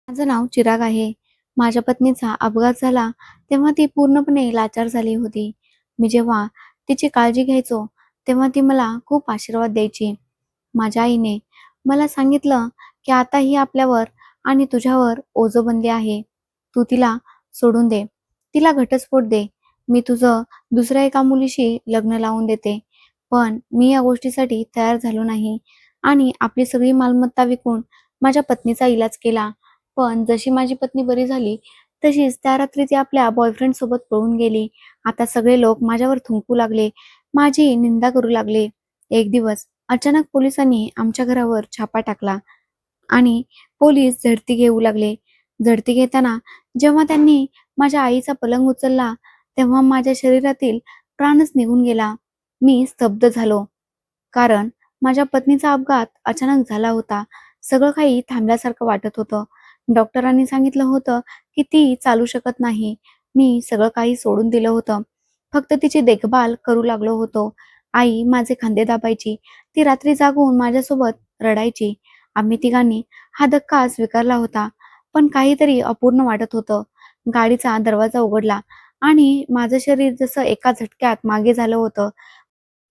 माझं नाव चिराग आहे. माझ्या पत्नीचा अपघात झाला तेव्हा ती पूर्णपणे लाचार झाली होती. मी जेव्हा तिची काळजी घ्यायचो, तेव्हा ती मला खूप आशीर्वाद द्यायची. माझ्या आईने मला सांगितलं, की आता ही आपल्यावर आणि तुझ्यावर ओझं बनले आहे. तू तिला सोडून दे. तिला घटस्फोट दे. मी तुझं दुसऱ्या एका मुलीशी लग्न लावून देते. पण मी या गोष्टीसाठी तयार झालो नाही आणि आपली सगळी मालमत्ता विकून माझ्या पत्नीचा इलाज केला. पण जशी माझी पत्नी बरी झाली, तशीच त्या रात्री ती आपल्या बॉयफ्रेंड सोबत पळून गेली. आता सगळे लोक माझ्यावर थुंकू लागले, माझी निंदा करू लागले. एक दिवस अचानक पोलिसांनी आमच्या घरावर छापा टाकला आणि पोलीस झडती घेऊ लागले. झडती घेताना जेव्हा त्यांनी माझ्या आईचा पलंग उचलला, तेव्हा माझ्या शरीरातील प्राणच निघून गेला. मी स्तब्ध झालो. कारण माझ्या पत्नीचा अपघात अचानक झाला होता. सगळं काही थांबल्यासारखं वाटत होतं. डॉक्टरांनी सांगितलं होतं, की ती चालू शकत नाही. मी सगळं काही सोडून दिलं होतं. फक्त तिची देखभाल करू लागलो होतो. आई माझे खांदे दाबायची. ती रात्री जागून माझ्यासोबत रडायची. आम्ही तिघांनी हा धक्का स्वीकारला होता. पण काहीतरी अपूर्ण वाटत होतं. गाडीचा दरवाजा उघडला आणि माझं शरीर जसं एका झटक्यात मागे झालं होतं.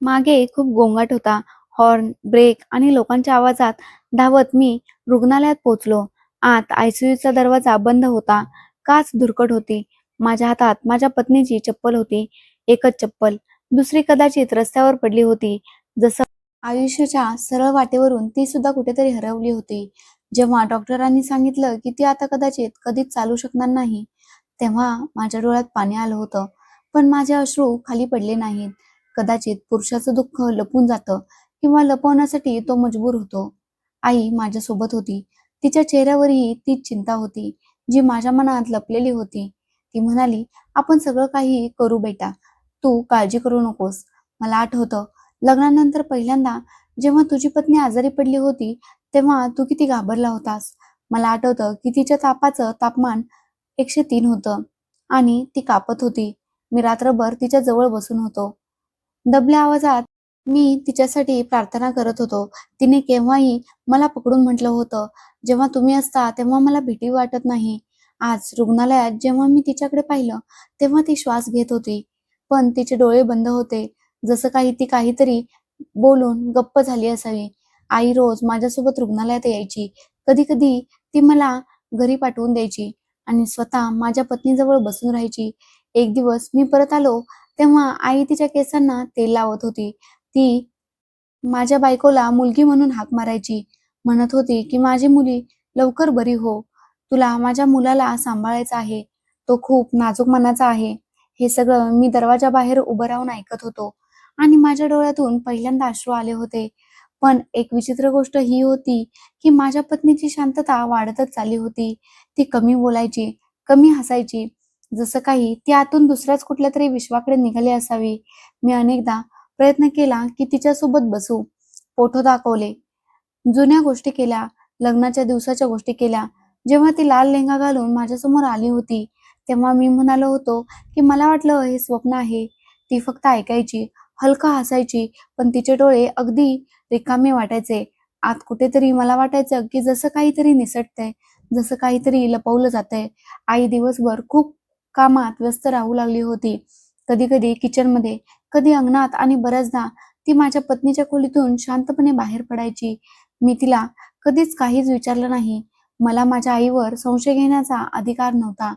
मागे खूप गोंगाट होता. हॉर्न, ब्रेक आणि लोकांच्या आवाजात धावत मी रुग्णालयात पोहोचलो. आत आयसीयूचा दरवाजा बंद होता. काच धुरकट होती. माझ्या हातात माझ्या पत्नीची चप्पल होती. एकच चप्पल. दुसरी कदाचित रस्त्यावर पडली होती. जसं आयुष्याच्या सरळ वाटेवरून ती सुद्धा कुठेतरी हरवली होती. जेव्हा डॉक्टरांनी सांगितलं, की ती आता कदाचित कधीच चालू शकणार नाही, तेव्हा माझ्या डोळ्यात पाणी आलं होतं. पण माझे अश्रू खाली पडले नाहीत. कदाचित पुरुषाचं दुःख लपून जातं किंवा लपवण्यासाठी तो मजबूर होतो. आई माझ्यासोबत होती. तिच्या चेहऱ्यावरही तीच चिंता होती, जी माझ्या मनात लपलेली होती. ती म्हणाली, "आपण सगळं काही करू बेटा. तू काळजी करू नकोस." मला आठवतं, लग्नानंतर पहिल्यांदा जेव्हा तुझी पत्नी आजारी पडली होती, तेव्हा तू किती घाबरला होतास. मला आठवतं, की तिच्या तापाचं तापमान 103 होतं आणि ती कापत होती. मी रात्रभर तिच्या जवळ बसून होतो. दबल्या आवाजात मी तिच्यासाठी प्रार्थना करत होतो. तिने केव्हाही मला पकडून म्हटलं होतं, "जेव्हा तुम्ही असता तेव्हा मला भीती वाटत नाही." आज रुग्णालयात जेव्हा मी तिच्याकडे पाहिलं, तेव्हा ती श्वास घेत होती. पण तिचे डोळे बंद होते. जसं काही ती काहीतरी बोलून गप्प झाली असावी. आई रोज माझ्यासोबत रुग्णालयात यायची. कधी-कधी ती मला घरी पाठवून द्यायची आणि स्वतः माझ्या पत्नीजवळ बसून राहायची. एक दिवस मी परत आलो, तेव्हा आई तिच्या केसांना तेल लावत होती. ती माझ्या बायकोला मुलगी म्हणून हाक मारायची. म्हणत होती, की "माझी मुली लवकर बरी हो. तुला माझ्या मुलाला सांभाळायचं आहे. तो खूप नाजूक मनाचा आहे." हे सगळं मी दरवाजाबाहेर उभं राहून ऐकत होतो आणि माझ्या डोळ्यातून पहिल्यांदा अश्रू आले होते. पण एक विचित्र गोष्ट ही होती, की माझ्या पत्नीची शांतता वाढतच चालली होती. ती कमी बोलायची, कमी हसायची. जसं काही ती आतून दुसऱ्याच कुठल्यातरी विश्वाकडे निघाली असावी. मी अनेकदा प्रयत्न केला, की तिच्यासोबत बसू. फोटो दाखवले, जुन्या गोष्टी केल्या, लग्नाच्या दिवसाच्या गोष्टी केल्या. जेव्हा ती लाल लेंगा घालून माझ्यासमोर आली होती, तेव्हा मी म्हणालो होतो, की मला वाटलं हे स्वप्न आहे. ती फक्त ऐकायची, हलका हसायची, पण तिचे डोळे अगदी रिकामे वाटायचे. आत कुठेतरी मला वाटायचं, की जसं काहीतरी निसटतंय, जसं काहीतरी लपवलं जातंय. आई दिवसभर खूप कामात व्यस्त राहू लागली होती. कधी-कधी किचनमध्ये, कधी अंगणात आणि बऱ्याचदा ती माझ्या पत्नीच्या खोलीतून शांतपणे बाहेर पडायची. मी तिला कधीच काहीच विचारलं नाही. मला माझ्या आईवर संशय घेण्याचा अधिकार नव्हता.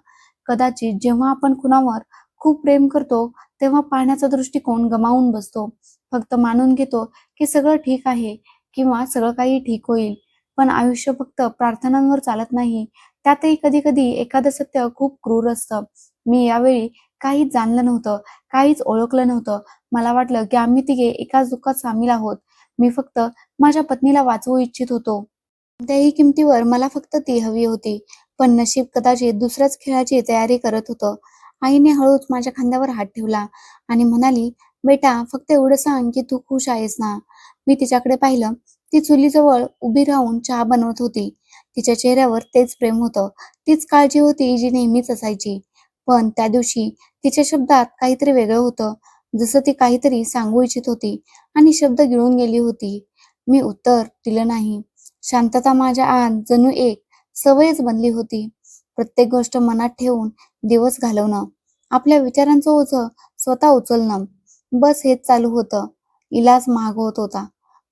कदाचित जेव्हा आपण कुणावर खूप प्रेम करतो, तेव्हा पाहण्याचा दृष्टिकोन गमावून बसतो. फक्त मानून घेतो, की सगळं ठीक आहे किंवा सगळं काही ठीक होईल. पण आयुष्य फक्त प्रार्थनांवर चालत नाही. त्यातही कधी-कधी एखादं सत्य खूप क्रूर असतं. मी यावेळी काहीच जाणलं नव्हतं, काहीच ओळखलं नव्हतं. मला वाटलं, की आम्ही तिघे एकाच दुःखात सामील आहोत. मी फक्त माझ्या पत्नीला वाचवू इच्छित होतो. कोणत्याही किमतीवर मला फक्त ती हवी होती. पण नशीब कदाचित दुसऱ्याच खेळाची तयारी करत होतं. आईने हळूच माझ्या खांद्यावर हात ठेवला आणि म्हणाली, "बेटा, फक्त एवढं सांग, की तू खुश आहेस ना?" मी तिच्याकडे पाहिलं. ती चुलीजवळ उभी राहून चहा बनवत होती. तिच्या चेहऱ्यावर तेच प्रेम होतं, तीच काळजी होती जी नेहमीच असायची. पण त्या दिवशी तिच्या शब्दात काहीतरी वेगळं होतं. जसं ती काहीतरी सांगू इच्छित होती आणि शब्द गिळून गेली होती. मी उत्तर दिलं नाही. शांतता माझ्या आत जणू एक सवयच बनली होती. प्रत्येक गोष्ट मनात ठेवून दिवस घालवणं, आपल्या विचारांचं ओझं स्वतः उचलणं, बस हेच चालू होतं. इलाज महाग होत होता.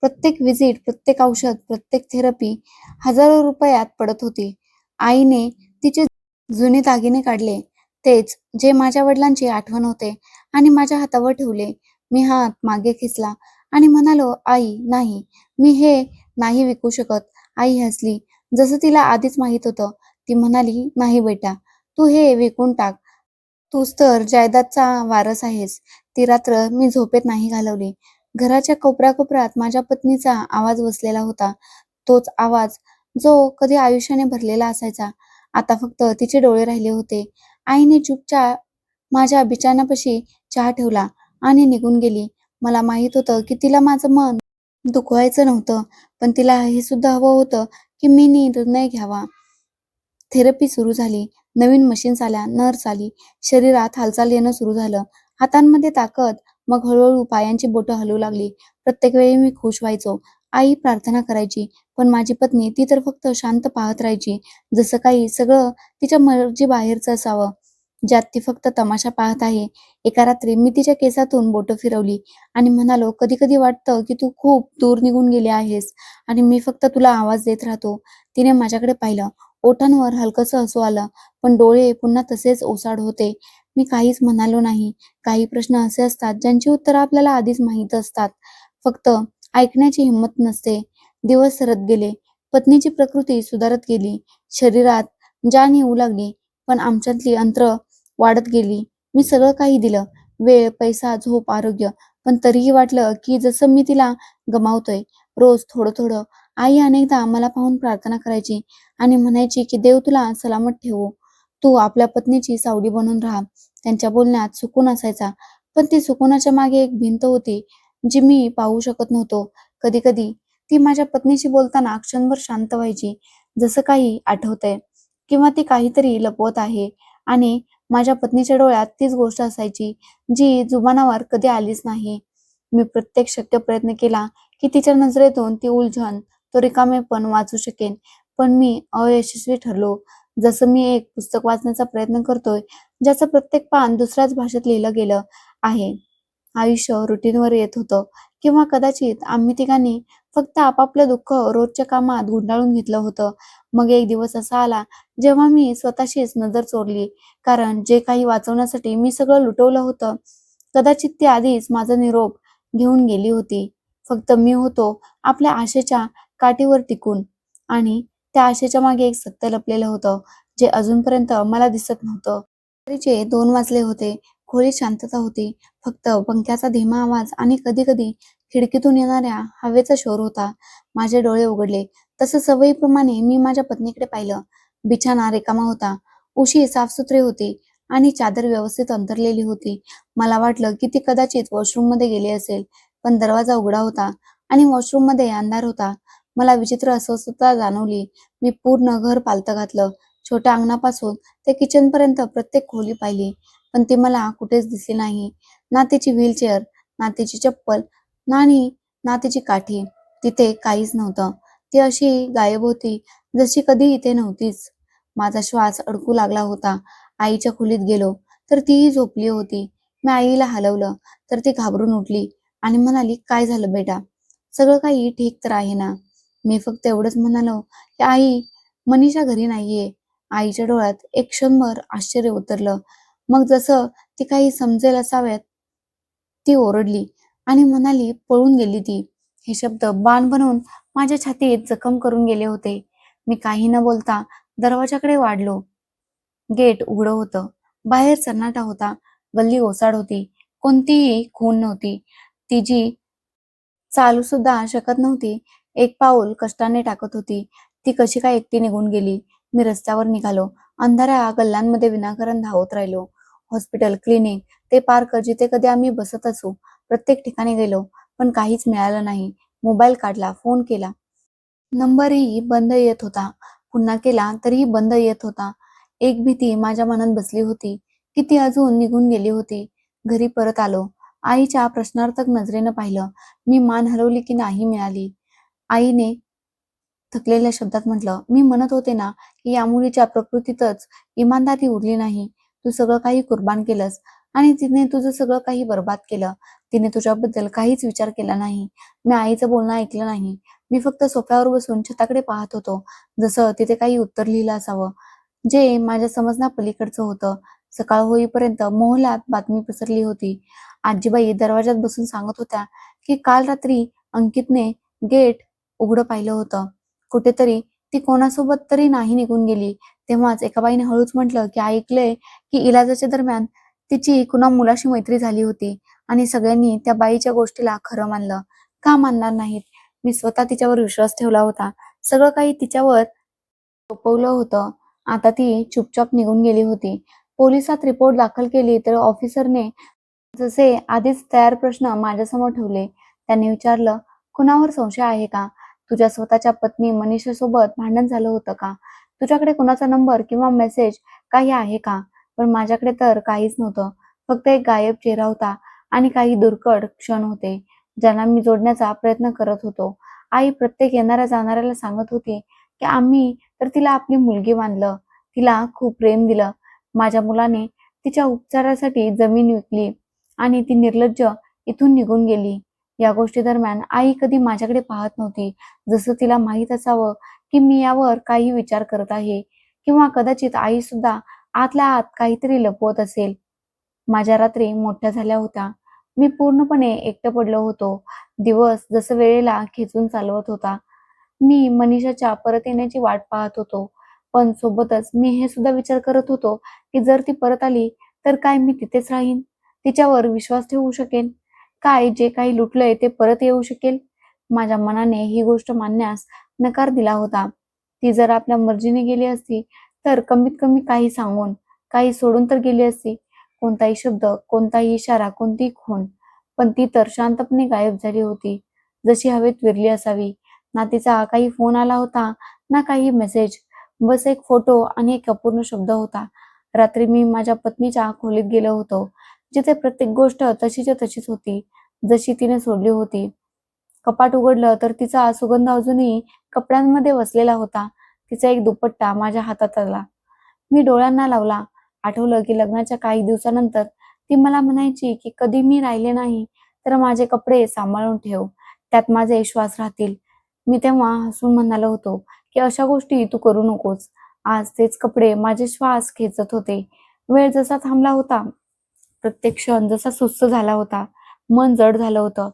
प्रत्येक व्हिजिट, प्रत्येक औषध, प्रत्येक थेरपी हजारो रुपयात पडत होती. आईने तिचे जुने दागिने काढले, तेच जे माझ्या वडिलांची आठवण होते आणि माझ्या हातावर ठेवले. मी हात मागे खेचला आणि म्हणालो, "आई, नाही, मी हे नाही विकू शकत." आई हसली, जसं तिला आधीच माहीत होतं. ती म्हणाली, "नाही बेटा, तू हे विकून टाक. तूच तर जायदादचा वारस आहेस." ती रात्र मी झोपेत नाही घालवली. घराच्या कोपऱ्या-कोपऱ्यात माझ्या पत्नीचा आवाज बसलेला होता. तोच आवाज जो कधी आयुष्याने भरलेला असायचा. आता फक्त तिचे डोळे राहिले होते. आईने चुपचाप माझ्या बिछाण्यापाशी चहा ठेवला आणि निघून गेली. मला माहीत होतं की तिला माझं मन दुखवायचं नव्हतं, पण तिला हे सुद्धा हवं होतं की मी निर्णय घ्यावा. थेरपी सुरू झाली. नवीन मशीन्स आल्या, नर्स आली. शरीरात हालचाल येणं सुरू झालं. हातांमध्ये ताकद, मग हळूहळू पायांची बोटं हलू लागली. प्रत्येक वेळी मी खुश व्हायचो. आई प्रार्थना करायची, पण माझी पत्नी ती तर फक्त शांत पाहत राहायची. जसं काही सगळं तिच्या मर्जीबाहेरचं असावं, ज्यात ती फक्त तमाशा पाहत आहे. एका रात्री मी तिच्या केसातून बोटं फिरवली आणि म्हणालो, "कधी-कधी वाटतं की तू खूप दूर निघून गेली आहेस आणि मी फक्त तुला आवाज देत राहतो." तिने माझ्याकडे पाहिलं. ओठांवर हलकंसं हसू आलं, पण डोळे पुन्हा तसेच ओसाड होते. मी काहीच म्हणालो नाही. काही प्रश्न असे असतात ज्यांची उत्तरं आपल्याला आधीच माहीत असतात. फक्त ऐकण्याची हिंमत नसते. दिवस सरत गेले. पत्नीची प्रकृती सुधारत गेली. शरीरात जान येऊ लागली. पण आमच्यातली अंतरं वाढत गेली. मी सगळं काही दिलं. वेळ, पैसा, झोप, आरोग्य. पण तरीही वाटलं की जसं मी तिला गमावतोय. रोज थोडं-थोडं. आई अनेकदा मला पाहून प्रार्थना करायची आणि म्हणायची की देव तुला सलामत ठेवो. तू आपल्या पत्नीची सावली बनून राहा. त्यांच्या बोलण्यात सुकून असायचा, पण ती सुकुनाच्या मागे एक भिंत होती, जी मी पाहू शकत नव्हतो. कधी-कधी ती माझ्या पत्नीशी बोलताना क्षणभर शांत व्हायची, जसं काही आठवतंय किंवा ती काहीतरी लपवत आहे आणि माझ्या पत्नीच्या डोळ्यात तीच गोष्ट असायची, जी जुबानावर कधी आलीच नाही. मी प्रत्येक शक्य प्रयत्न केला की तिच्या नजरेतून ती उलझन, तो रिकामेपण वाचू शकेन, पण मी अयशस्वी ठरलो. जसं मी एक पुस्तक वाचण्याचा प्रयत्न करतोय, ज्याचं प्रत्येक पान दुसऱ्याच भाषेत लिहिलं गेलं आहे. आयुष्य रुटीनवर येत होतं किंवा कदाचित आम्ही तिघांनी फक्त आपापलं दुःख रोजच्या कामात गुंडाळून घेतलं होतं. मग एक दिवस असा आला, जेव्हा मी स्वतःशीच नजर चोरली. कारण जे काही वाचवण्यासाठी मी सगळं लुटवलं होतं, कदाचित ती आधीच माझा निरोप घेऊन गेली होती. फक्त मी होतो आपल्या आशेच्या काठीवर टिकून आणि त्या आशेच्या मागे एक सत्य लपलेलं होतं, जे अजूनपर्यंत मला दिसत नव्हतं. रात्रीचे 2 वाजले होते. खोलीत शांतता होती. फक्त पंख्याचा धीमा आवाज आणि कधी-कधी खिडकीतून येणाऱ्या हवेचा शोर होता. माझे डोळे उघडले. तसं सवयीप्रमाणे मी माझ्या पत्नीकडे पाहिलं. बिछाना रिकामा होता. उशी साफसुथरी होती आणि चादर व्यवस्थित अंथरलेली होती. मला वाटलं की ती कदाचित वॉशरूममध्ये गेली असेल, पण दरवाजा उघडा होता आणि वॉशरूममध्ये अंधार होता. मला विचित्र अस्वस्थता जाणवली. मी पूर्ण घर पालथं घातलं. छोट्या अंगणापासून ते किचनपर्यंत प्रत्येक खोली पाहिली, पण ती मला कुठेच दिसली नाही. ना तिची व्हीलचेअर, ना तिची चप्पल, आणि ना तिची काठी. तिथे काहीच नव्हतं. ती अशी गायब होती, जशी कधी इथे नव्हतीच. माझा श्वास अडकू लागला होता. आईच्या खोलीत गेलो, तर तीही झोपली होती. मी आईला हलवलं, तर ती घाबरून उठली आणि म्हणाली, "काय झालं बेटा? सगळं काही ठीक तर आहे ना?" मी फक्त एवढंच म्हणालो, की "आई, मनीषा घरी नाहीये." आईच्या डोळ्यात एक क्षणभर आश्चर्य उतरलं. मग जसं ती काही समजेल असाव्यात, ती ओरडली आणि म्हणाली, "पळून गेली ती." हे शब्द बाण बनवून माझ्या छातीत जखम करून गेले होते. मी काही न बोलता दरवाजाकडे वाढलो. गेट उघडं होतं. बाहेर सन्नाटा होता. गल्ली ओसाड होती. कोणतीही खूण नव्हती. ती जी चालू सुद्धा शकत नव्हती. एक पाऊल कष्टाने टाकत होती. ती कशी काय एकटी निघून गेली? मी रस्त्यावर निघालो. अंधाऱ्या गल्ल्यांमध्ये विनाकारण धावत राहिलो. हॉस्पिटल, क्लिनिक, ते पार्क जिथे कधी आम्ही बसत असू. प्रत्येक ठिकाणी गेलो, पण काहीच मिळालं नाही. मोबाईल काढला, फोन केला. नंबरही बंद येत होता. पुन्हा केला तरीही बंद येत होता. एक भीती माझ्या मनात बसली होती, की ती अजून निघून गेली होती. घरी परत आलो. आईच्या प्रश्नार्थक नजरेनं पाहिलं. मी मान हलवली की नाही मिळाली. आईने थकलेल्या शब्दात म्हटलं, "मी म्हणत होते ना, की या मुलीच्या प्रकृतीतच इमानदारी उरली नाही. तू सगळं काही कुर्बान केलंस आणि तिने तुझं सगळं काही बरबाद केलं. तिने तुझ्याबद्दल काहीच विचार केला नाही. मी आईचं बोलणं ऐकलं नाही. मी फक्त सोफ्यावर बसून छताकडे पाहत होतो, जसं तिथे काही उत्तर लिहिलं असावं, जे माझ्या समजण्यापलीकडचं होतं. सकाळ होईपर्यंत मोहल्ल्यात बातमी पसरली होती. आजीबाई दरवाजात बसून सांगत होत्या, की काल रात्री अंकितने गेट उघडं पाहिलं होतं. कुठेतरी ती कोणासोबत तरी नाही निघून गेली. तेव्हाच एका बाईने हळूच म्हटलं, की ऐकलंय, की इलाजाच्या दरम्यान तिची कुणा मुलाशी मैत्री झाली होती आणि सगळ्यांनी त्या बाईच्या गोष्टीला खरं मानलं. का मानणार नाहीत? मी स्वतः तिच्यावर विश्वास ठेवला होता. सगळं काही तिच्यावर सोपवलं होतं. आता ती चुपचाप निघून गेली होती. पोलिसात रिपोर्ट दाखल केली तर ऑफिसरने जसे आधीच तयार प्रश्न माझ्यासमोर ठेवले. त्याने विचारलं, "कुणावर संशय आहे का? तुझ्या स्वतःच्या पत्नी मनीषासोबत भांडण झालं होतं का? तुझ्याकडे कुणाचा नंबर किंवा मेसेज काही आहे का?" पण माझ्याकडे तर काहीच नव्हतं. फक्त एक गायब चेहरा होता आणि काही दुर्घट क्षण होते, ज्यांना मी जोडण्याचा प्रयत्न करत होतो. आई प्रत्येक येणाऱ्या-जाणाऱ्याला सांगत होती, की आम्ही तर तिला आपली मुलगी मानलं. तिला खूप प्रेम दिलं. माझ्या मुलाने तिच्या उपचारासाठी जमीन विकली आणि ती निर्लज्ज इथून निघून गेली. या गोष्टी दरम्यान आई कधी माझ्याकडे पाहत नव्हती. जसं तिला माहीत असावं, की मी यावर काही विचार करत आहे किंवा कदाचित आई सुद्धा आतल्या आत काहीतरी लपवत असेल. माझ्या रात्री मोठ्या झाल्या होत्या. मी पूर्णपणे एकटं पडलो होतो. दिवस जसं वेळेला खेचून चालवत होता. मी मनीषाच्या परत येण्याची वाट पाहत होतो. पण सोबतच मी हे सुद्धा विचार करत होतो, की जर ती परत आली, तर काय मी तिथेच राहीन? तिच्यावर विश्वास ठेवू शकेन? काय जे काही लुटलंय ते परत येऊ शकेल? माझ्या मनाने ही गोष्ट मानण्यास नकार दिला होता. ती जर आपल्या मर्जीने गेली असती, तर कमीत कमी काही सांगून, काही सोडून तर गेली असती. कोणताही शब्द, कोणताही इशारा, कोणतीही खूण. पण ती तर शांतपणे गायब झाली होती. जशी हवेत विरली असावी. ना तिचा काही फोन आला होता, ना काही मेसेज. बस एक फोटो आणि एक अपूर्ण शब्द होता. रात्री मी माझ्या पत्नीच्या खोलीत गेलो होतो, जिथे प्रत्येक गोष्ट तशीच्या तशीच होती, जशी तिने सोडली होती. कपाट उघडलं तर तिचा सुगंध अजूनही कपड्यांमध्ये वसलेला होता. तिचा एक दुपट्टा माझ्या हातात आला. मी डोळ्यांना लावला. आठवलं की लग्नाच्या काही दिवसानंतर ती मला म्हणायची की कधी मी राहिले नाही तर माझे कपडे सांभाळून ठेव. त्यात माझे श्वास राहतील. मी तेव्हा हसून म्हणालो होतो की अशा गोष्टी तू करू नकोस. आज तेच कपडे माझे श्वास खेचत होते. वेळ जसा थांबला होता, प्रत्येक क्षण जसा सुस्त झाला होता, मन जड झालं होतं.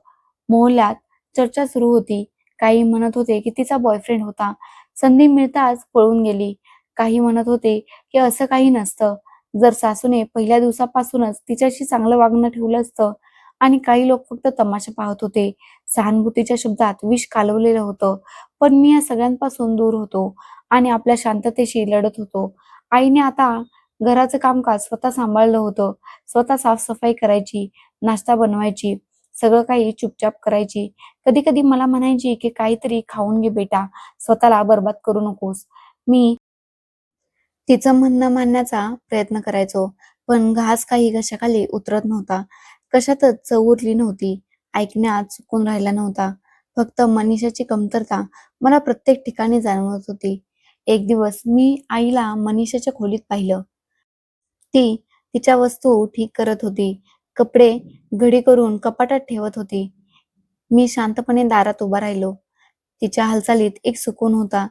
मोहल्ल्यात चर्चा सुरू होती. काही म्हणत होते की तिचा बॉयफ्रेंड होता. संधी मिळताच पळून गेली. काही म्हणत होते की असं काही नसतं. जर सासूने पहिल्या दिवसापासूनच तिच्याशी चांगलं वागणं ठेवलं असतं आणि काही लोक फक्त तमाशा पाहत होते. सहानुभूतीच्या शब्दात विष कालवलेलं होतं. पण मी या सगळ्यांपासून दूर होतो आणि आपल्या शांततेशी लढत होतो. आईने आता घराचं कामकाज स्वतः सांभाळलं होतं. स्वतः साफसफाई करायची, नाश्ता बनवायची, सगळं काही चुपचाप करायची. कधी-कधी मला म्हणायची, की "काहीतरी खाऊन घे बेटा, स्वतःला बरबाद करू नकोस." मी तिचं म्हणणं मानण्याचा प्रयत्न करायचो, पण घास काही घशाखाली उतरत नव्हता. कशातच चव उरली नव्हती. ऐकण्यात सुकून राहिला नव्हता. फक्त मनीषाची कमतरता मला प्रत्येक ठिकाणी जाणवत होती. एक दिवस मी आईला मनीषाच्या खोलीत पाहिलं. ती तिच्या वस्तू ठीक करत होती. कपडे घडी करून कपाटात ठेवत होती. मी शांतपणे दारात उभा राहिलो. तिच्या हालचालीत एक सुकून होता.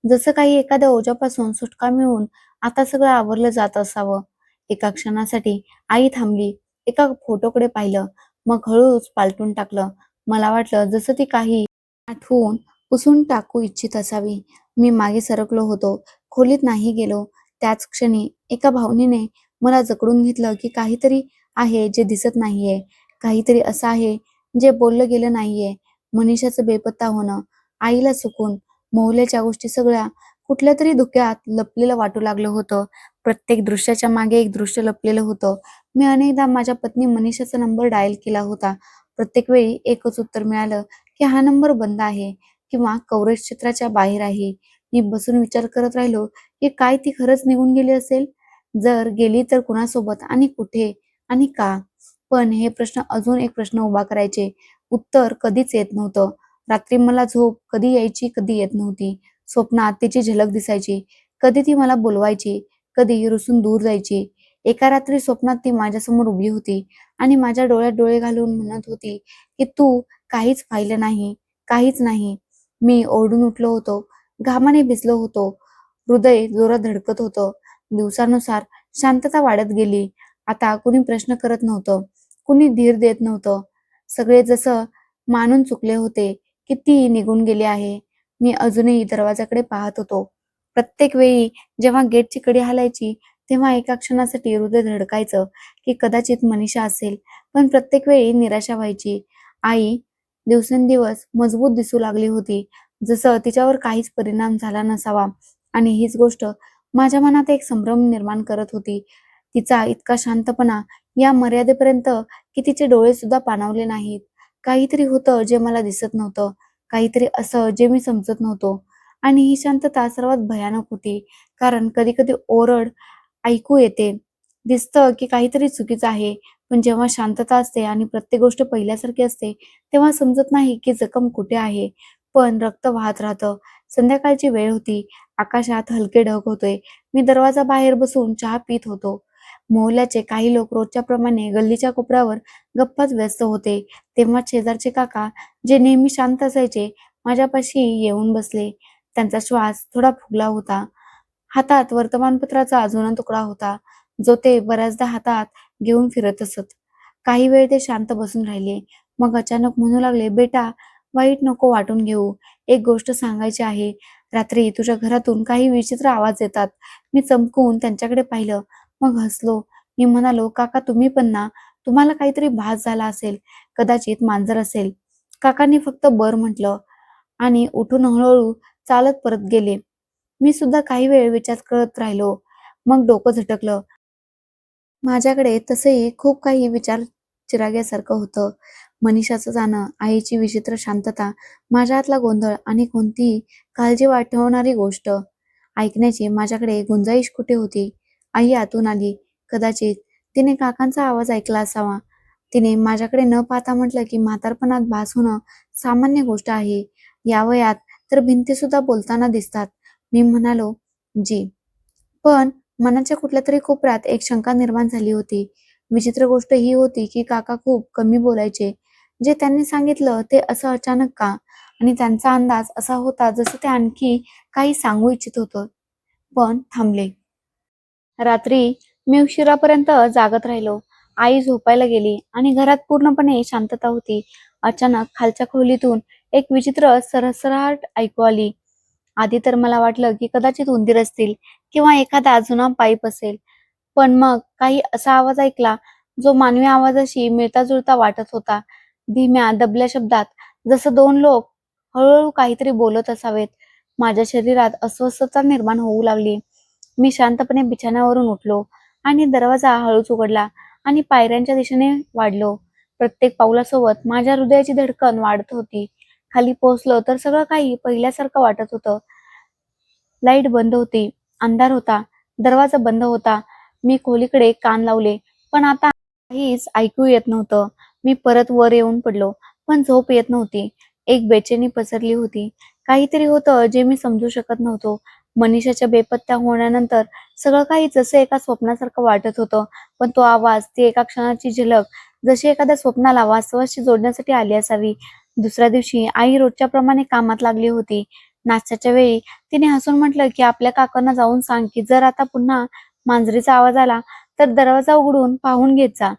जसं काही एखाद्या ओझ्यापासून सुटका मिळवून आता सगळं आवरलं जात असावं. एका क्षणासाठी आई थांबली. एका फोटोकडे पाहिलं. मग हळूच पालटून टाकलं. मला वाटलं जसं ती काही आठवून पुसून टाकू इच्छित असावी. मी मागे सरकलो होतो. खोलीत नाही गेलो. त्याच क्षणी एका भावनेने मला जकडून घेतलं, की काहीतरी आहे जे दिसत नाहीये. काहीतरी असं आहे जे बोललं गेलं नाहीये. मनीषाचं बेपत्ता होणं, आईला चुकून, मोहल्ल्याच्या गोष्टी सगळ्या कुठल्यातरी धुक्यात लपलेलं वाटू लागलं होतं. प्रत्येक दृश्याच्या मागे एक दृश्य लपलेलं होतं. मी अनेकदा माझ्या पत्नी मनीषाचा नंबर डायल केला होता. प्रत्येक वेळी एकच उत्तर मिळालं, की हा नंबर बंद आहे किंवा कव्हरेज क्षेत्राच्या बाहेर आहे. मी बसून विचार करत राहिलो, की काय ती खरंच निघून गेली असेल? जर गेली तर कुणासोबत आणि कुठे आणि का? पण हे प्रश्न अजून एक प्रश्न उभा करायचे. उत्तर कधीच येत नव्हतं. रात्री मला झोप कधी यायची, कधी येत नव्हती. स्वप्नात तिची झलक दिसायची. कधी ती मला बोलवायची, कधी रुसून दूर जायची. एका रात्री स्वप्नात ती माझ्यासमोर उभी होती आणि माझ्या डोळ्यात डोळे घालून म्हणत होती की तू काहीच पाहिलं नाही, काहीच नाही. मी ओरडून उठलो होतो, घामाने भिजलो होतो, हृदय जोरात धडकत होतं. दिवसानुसार शांतता वाढत गेली. आता कुणी प्रश्न करत नव्हतं, कुणी धीर देत नव्हतं. सगळे जसं मानून चुकले होते की ती निघून गेली आहे. मी अजूनही दरवाजाकडे पाहत होतो. प्रत्येक वेळी जेव्हा गेटची कडी हलायची, तेव्हा एका क्षणासाठी हृदय धडकायचं की कदाचित मनीषा असेल. पण प्रत्येक वेळी निराशा व्हायची. आई दिवसेंदिवस मजबूत दिसू लागली होती, जसं तिच्यावर काहीच परिणाम झाला नसावा. आणि हीच गोष्ट माझ्या मनात एक संभ्रम निर्माण करत होती. तिचा इतका शांतपणा या मर्यादेपर्यंत की तिचे डोळे सुद्धा पाणावले नाहीत. काहीतरी होतं जे मला दिसत नव्हतं, काहीतरी असं जे मी समजत नव्हतो. आणि ही शांतता सर्वात भयानक होती, कारण कधी कधी ओरड ऐकू येते, दिसतं की काहीतरी चुकीचं आहे. पण जेव्हा शांतता असते आणि प्रत्येक गोष्ट पहिल्यासारखी असते, तेव्हा समजत नाही की जखम कुठे आहे, पण रक्त वाहत राहतं. संध्याकाळची वेळ होती. आकाशात हलके ढग होते. मी दरवाजा बाहेर बसून चहा पित होतो. मोहल्ल्याचे काही लोक रोजच्या प्रमाणे गल्लीच्या कोपऱ्यावर गप्पाच व्यस्त होते. तेव्हा शेजारचे काका, जे नेहमी शांत असायचे, माझ्यापाशी येऊन बसले. त्यांचा श्वास थोडा फुगला होता. हातात वर्तमानपत्राचा जुना तुकडा होता, जो ते बऱ्याचदा हातात घेऊन फिरत असत. काही वेळ ते शांत बसून राहिले. मग अचानक म्हणू लागले, बेटा, वाईट नको वाटून घेऊ. एक गोष्ट सांगायची आहे. रात्री तुझ्या घरातून काही विचित्र आवाज येतात. मी चमकून त्यांच्याकडे पाहिलं, मग हसलो. मी म्हणालो, काका तुम्ही पण ना? तुम्हाला काहीतरी भास झाला असेल, कदाचित मांजर असेल. काकांनी फक्त बर म्हटलं आणि उठून हळूहळू चालत परत गेले. मी सुद्धा काही वेळ विचार करत राहिलो. मग डोकं झटकलं. माझ्याकडे तसंही खूप काही विचार चिराग्यासारखं होतं. मनीषाचं जाणं, आईची विचित्र शांतता, माझ्या हातला गोंधळ आणि कोणतीही काळजी वाटवणारी गोष्ट ऐकण्याची माझ्याकडे गुंजाईश कुठे होती? आई आतून आली. कदाचित तिने काकांचा आवाज ऐकला असावा. तिने माझ्याकडे न पाहता म्हटलं की म्हातारपणात भास होणं सामान्य गोष्ट आहे. या वयात तर भिंती सुद्धा बोलताना दिसतात. मी म्हणालो, जी. पण मनाच्या कुठल्यातरी कोपऱ्यात एक शंका निर्माण झाली होती. विचित्र गोष्ट ही होती की काका खूप कमी बोलायचे. जे त्यांनी सांगितलं ते असं अचानक का? आणि त्यांचा अंदाज असा होता जसं ते आणखी काही सांगू इच्छित होतं, पण थांबले. रात्री मी उशिरापर्यंत जागत राहिलो. आई झोपायला गेली आणि घरात पूर्णपणे शांतता होती. अचानक खालच्या खोलीतून एक विचित्र सरसराट ऐकू आली. आधी तर मला वाटलं की कदाचित उंदीर असतील किंवा एखादा जुना पाईप असेल. पण मग काही असा आवाज ऐकला जो मानवी आवाजाशी मिळता-जुळता वाटत होता. धीम्या, दबल्या शब्दात, जसं दोन लोक हळूहळू काहीतरी बोलत असावेत. माझ्या शरीरात अस्वस्थता निर्माण होऊ लागली. मी शांतपणे बिछाण्यावरून उठलो आणि दरवाजा हळूच उघडला आणि पायऱ्यांच्या दिशेने वाढलो. प्रत्येक पावलासोबत माझ्या हृदयाची धडकन वाढत होती. खाली पोहोचलो तर सगळं काही पहिल्यासारखं वाटत होतं. लाईट बंद होती, अंधार होता, दरवाजा बंद होता. मी खोलीकडे कान लावले, पण आता काहीच ऐकू येत नव्हतं. मी परत वर येऊन पडलो, पण झोप येत नव्हती. एक बेचैनी पसरली होती. काहीतरी होतं जे मी समजू शकत नव्हतो. मनीषाच्या बेपत्ता होण्यानंतर सगळं काही जसं एका स्वप्नासारखं वाटत होतं. पण तो आवाज, ती एका क्षणाची झलक, जशी एखाद्या स्वप्नाला वास्तवाशी जोडण्यासाठी आली असावी. दुसऱ्या दिवशी आई रोजच्या प्रमाणे कामात लागली होती. नाश्त्याच्या वेळी तिने हसून म्हटलं की आपल्या काकांना जाऊन सांग की जर आता पुन्हा मांजरीचा आवाज आला तर दरवाजा उघडून पाहून घेत जा.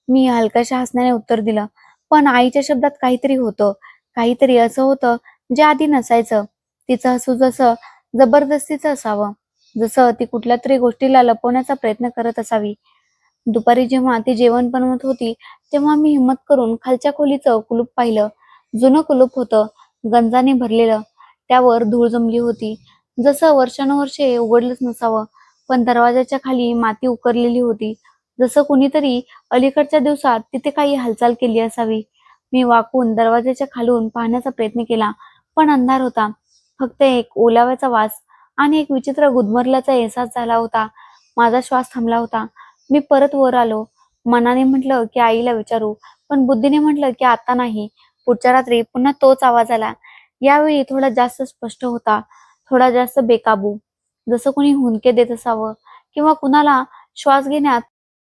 मी हलक्याशा हसण्याने उत्तर दिलं. पण आईच्या शब्दात काहीतरी होतं. काहीतरी असं होतं जे आधी नसायचं. तिचं हसू जसं जबरदस्तीचं असावं. जसं ती कुठल्या तरी गोष्टीला लपवण्याचा प्रयत्न करत असावी. दुपारी जेव्हा ती जेवण बनवत होती, तेव्हा मी हिंमत करून खालच्या खोलीचं कुलूप पाहिलं. जुनं कुलूप होतं, गंजाने भरलेलं. त्यावर धूळ जमली होती, जसं वर्षानुवर्षे उघडलंच नसावं. पण दरवाजाच्या खाली माती उकरलेली होती, जसं कुणीतरी अलीकडच्या दिवसात तिथे काही हालचाल केली असावी. मी वाकून दरवाजाच्या खालून पाहण्याचा प्रयत्न केला, पण अंधार होता. फक्त एक ओलाव्याचा वास आणि एक विचित्र गुदमरल्याचा एहसास झाला होता. माझा श्वास थांबला होता. मी परत वर आलो. मनाने म्हटलं की आईला विचारू, पण बुद्धीने म्हटलं की आता नाही. पुढच्या रात्री पुन्हा तोच आवाज आला. यावेळी थोडा जास्त स्पष्ट होता, थोडा जास्त बेकाबू, जसं कोणी हुंदके देत असावं किंवा कुणाला श्वास घेण्यात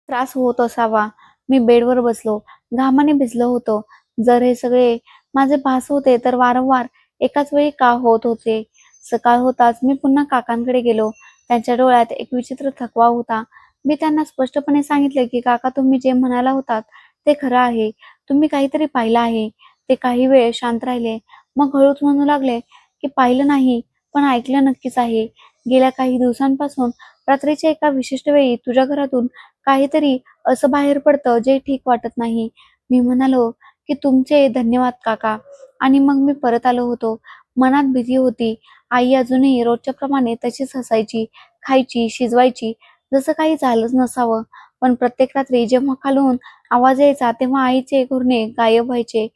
त्रास होत असावा. मी बेडवर बसलो, घामाने भिजलो होतो. जर हे सगळे माझे भास होते तर वारंवार एकाच वेळी का होत होते? सकाळ होताच मी पुन्हा काकांकडे गेलो. त्यांच्या डोळ्यात एक विचित्र थकवा होता. मी त्यांना स्पष्टपणे सांगितले की काका, तुम्ही जे म्हणाला होतात ते खरं आहे. तुम्ही काहीतरी पाहिलं आहे. ते काही वेळ शांत राहिले. मग हळूच म्हणू लागले की पाहिलं नाही, पण ऐकलं नक्कीच आहे. गेल्या काही दिवसांपासून रात्रीच्या एका विशिष्ट वेळी तुझ्या घरातून काहीतरी असं बाहेर पडतं जे ठीक वाटत नाही. मी म्हणालो की तुमचे धन्यवाद काका, आणि मग मी परत आलो होतो. मनात भीती होती. आई अजूनही रोजच्या प्रमाणे तशीच हसायची, खायची, शिजवायची, जसं काही झालंच नसावं. पण प्रत्येक रात्री जेव्हा खालून आवाज यायचा तेव्हा आईचे घोरणे गायब व्हायचे.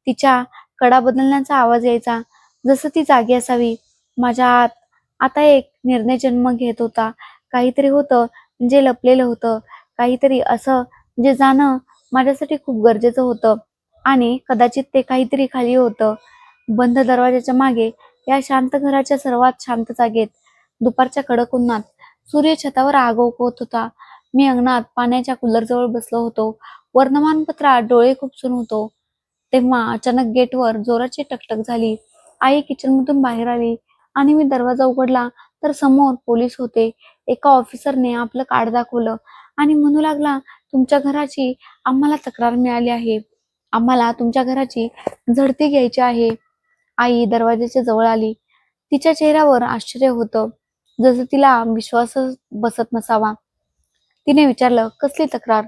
तिच्या कडा बदलण्याचा आवाज यायचा, जसं ती जागी असावी. माझ्या आत आता एक निर्णय जन्म घेत होता. काहीतरी होतं जे लपलेलं होतं. काहीतरी असं जे जाणं माझ्यासाठी खूप गरजेचं होतं. आणि कदाचित ते काहीतरी खाली होतं. बंद दरवाजाच्या मागे, या शांत घराच्या सर्वात शांत जागेत, दुपारच्या कडक उन्हात सूर्य छतावर आग ओकवत होता. मी अंगणात पाण्याच्या कूलरजवळ बसलो होतो. वर्तमानपत्रात डोळे खुपसून होतो. तेव्हा अचानक गेटवर जोराची टकटक झाली. आई किचनमधून बाहेर आली आणि मी दरवाजा उघडला तर समोर पोलीस होते. एका ऑफिसरने आपलं कार्ड दाखवलं आणि म्हणू लागला, तुमच्या घराची आम्हाला तक्रार मिळाली आहे. आम्हाला तुमच्या घराची झडती घ्यायची आहे. आई दरवाजाच्या जवळ आली. तिच्या चेहऱ्यावर आश्चर्य होतं, जसं तिला विश्वासच बसत नसावा. तिने विचारलं, कसली तक्रार?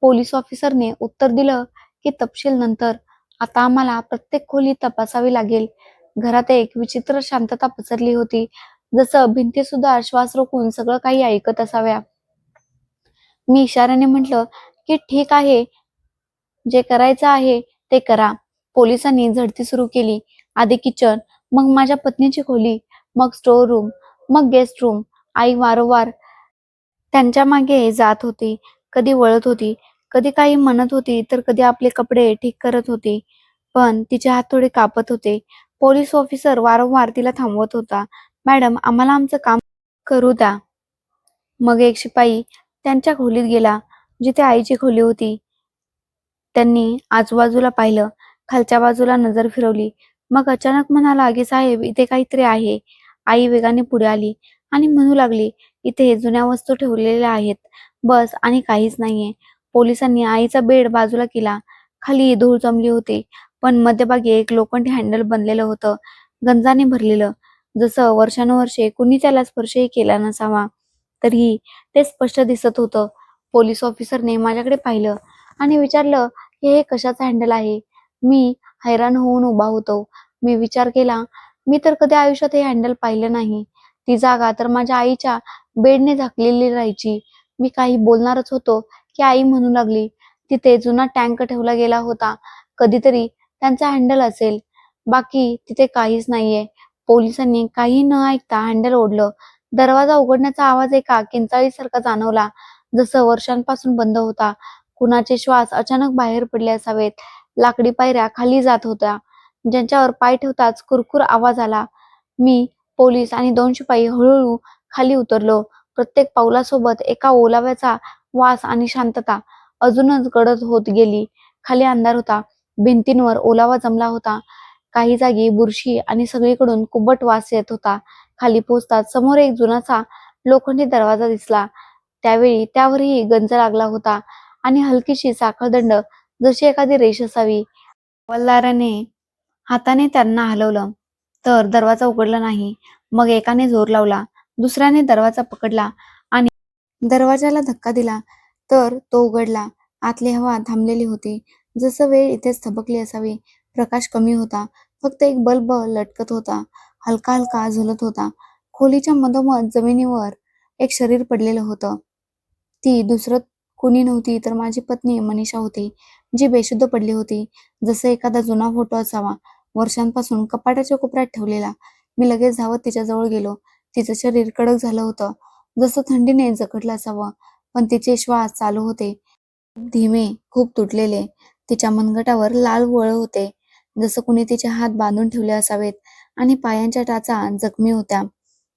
पोलीस ऑफिसरने उत्तर दिलं की तपशील नंतर. आता आम्हाला प्रत्येक खोली तपासावी लागेल. घरात एक विचित्र शांतता पसरली होती, जसं भिंती सुद्धा श्वास रोखून सगळं काही ऐकत असाव्या. मी इशाऱ्याने म्हटलं की ठीक आहे, जे करायचं आहे ते करा. पोलिसांनी झडती सुरू केली. आधी किचन, मग माझ्या पत्नीची खोली, मग स्टोअर रूम, मग गेस्ट रूम. आई वारंवार त्यांच्या मागे जात होती. कधी वळत होती, कधी काही म्हणत होती, तर कधी आपले कपडे ठीक करत होती. पण तिचे हात थोडे कापत होते. पोलीस ऑफिसर वारंवार तिला थांबवत होता. मॅडम, आम्हाला आमचं काम करू द्या. मग एक शिपाई त्यांच्या खोलीत गेला, जिथे आईची खोली होती. त्यांनी आजूबाजूला पाहिलं, खालच्या बाजूला नजर फिरवली. मग अचानक म्हणाला की साहेब, इथे काहीतरी आहे. आई वेगाने पुढे आली आणि म्हणू लागली, इथे जुन्या वस्तू ठेवलेल्या आहेत, बस, आणि काहीच नाहीये. पोलिसांनी आईचा बेड बाजूला केला. खाली धूळ जमली होती, पण मध्यभागी एक लोखंडी हँडल बनलेलं होतं, गंजाने भरलेलं, जसं वर्षानुवर्षे कुणी त्याला स्पर्शही केला नसावा. तरीही ते स्पष्ट दिसत होतं. पोलीस ऑफिसरने माझ्याकडे पाहिलं आणि विचारलं की हे कशाचं हँडल आहे? मी हैराण होऊन उभा होतो. मी विचार केला, मी तर कधी आयुष्यात हे हँडल पाहिलं नाही. ती जागा तर माझ्या आईच्या बेडने झाकलेली राहायची. मी काही बोलणारच होतो की आई म्हणू लागली, तिथे जुना टँक ठेवला गेला होता. कधीतरी त्यांचा हँडल असेल. बाकी तिथे काहीच नाहीये. पोलिसांनी काही न ऐकता हँडल ओढलं. दरवाजा उघडण्याचा आवाज एका किंचाळीसारखा जाणवला, जसं वर्षांपासून बंद होता. कुणाचे श्वास अचानक बाहेर पडले असावेत. लाकडी पायऱ्या खाली जात होत्या, ज्यांच्यावर पाय ठेवताच कुरकुर आवाज आला. मी, पोलीस आणि 2 शिपाई हळूहळू खाली उतरलो. प्रत्येक पावलासोबत एका ओलाव्याचा वास आणि शांतता अजूनच गडद होत गेली. खाली अंधार होता. भिंतींवर ओलावा जमला होता. काही जागी बुरशी आणि सगळीकडून कुबट वास येत होता. खाली पोहोचताच समोर एक जुनाचा लोखंडी दरवाजा दिसला. त्यावेळी त्यावरही गंज लागला होता आणि हलकीशी साखळदंड, जशी एखादी रेष असावी. हवालदाराने हाताने त्यांना हलवलं, तर दरवाजा उघडला नाही. मग एकाने जोर लावला, दुसऱ्याने दरवाजा पकडला आणि दरवाजाला धक्का दिला, तर तो उघडला. आतली हवा थांबलेली होती, जसं वेळ इथेच थबकली असावी. प्रकाश कमी होता. फक्त एक बल्ब लटकत होता, हलका हलका झुलत होता. खोलीच्या मधोमध जमिनीवर एक शरीर पडलेलं होतं. ती दुसरं कुणी नव्हती तर माझी पत्नी मनीषा होती, जी बेशुद्ध पडली होती, जसं एखादा जुना फोटो असावा, वर्षांपासून कपाटाच्या कोपऱ्यात ठेवलेला. मी लगेच धावत तिच्याजवळ गेलो. तिचं शरीर कडक झालं होतं, जसं थंडीने जखडलं असावं, पण तिचे श्वास चालू होते, खूप धीमे, खूप तुटलेले. तिच्या मनगटावर लाल वळ होते, जसं कुणी तिचे हात बांधून ठेवले असावेत. आणि पायांच्या टाचा जखमी होत्या.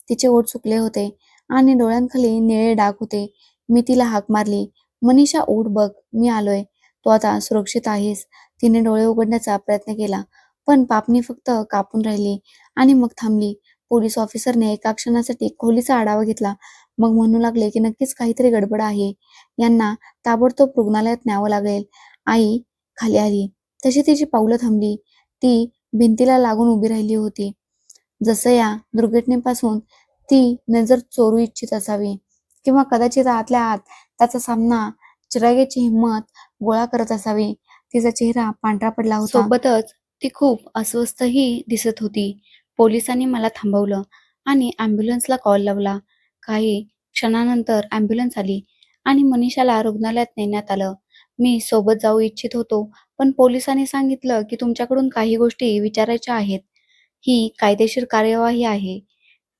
तिचे ओठ सुकले होते आणि डोळ्यांखाली निळे डाग होते. मी तिला हाक मारली, "मनीषा उठ बघ, मी आलोय. तू आता सुरक्षित आहेस." तिने डोळे उघडण्याचा प्रयत्न केला, पण पापणी फक्त कापून राहिली आणि मग थांबली. पोलीस ऑफिसरने एका क्षणासाठी खोलीचा आढावा घेतला. मग म्हणू लागले की नक्कीच काहीतरी गडबड आहे. यांना ताबडतोब रुग्णालयात न्यावं लागेल. आई खाली आली. तशी तिची पावलं थांबली. ती भिंतीला लागून उभी राहिली होती. जसं या दुर्घटनेपासून ती नजर चोरू इच्छित असावी किंवा कदाचित आतल्या आत त्याचा सामना चिराग्याची हिंमत गोळा करत असावी. तिचा चेहरा पांढरा पडला होता. सोबतच ती खूप अस्वस्थही दिसत होती. पोलिसांनी मला थांबवलं आणि ॲम्ब्युलन्सला कॉल लावला. काही क्षणानंतर ॲम्ब्युलन्स आली आणि मनीषाला रुग्णालयात नेण्यात आलं. मी सोबत जाऊ इच्छित होतो, पण पोलिसांनी सांगितलं की तुमच्याकडून काही गोष्टी विचारायच्या आहेत. ही कायदेशीर कार्यवाही आहे.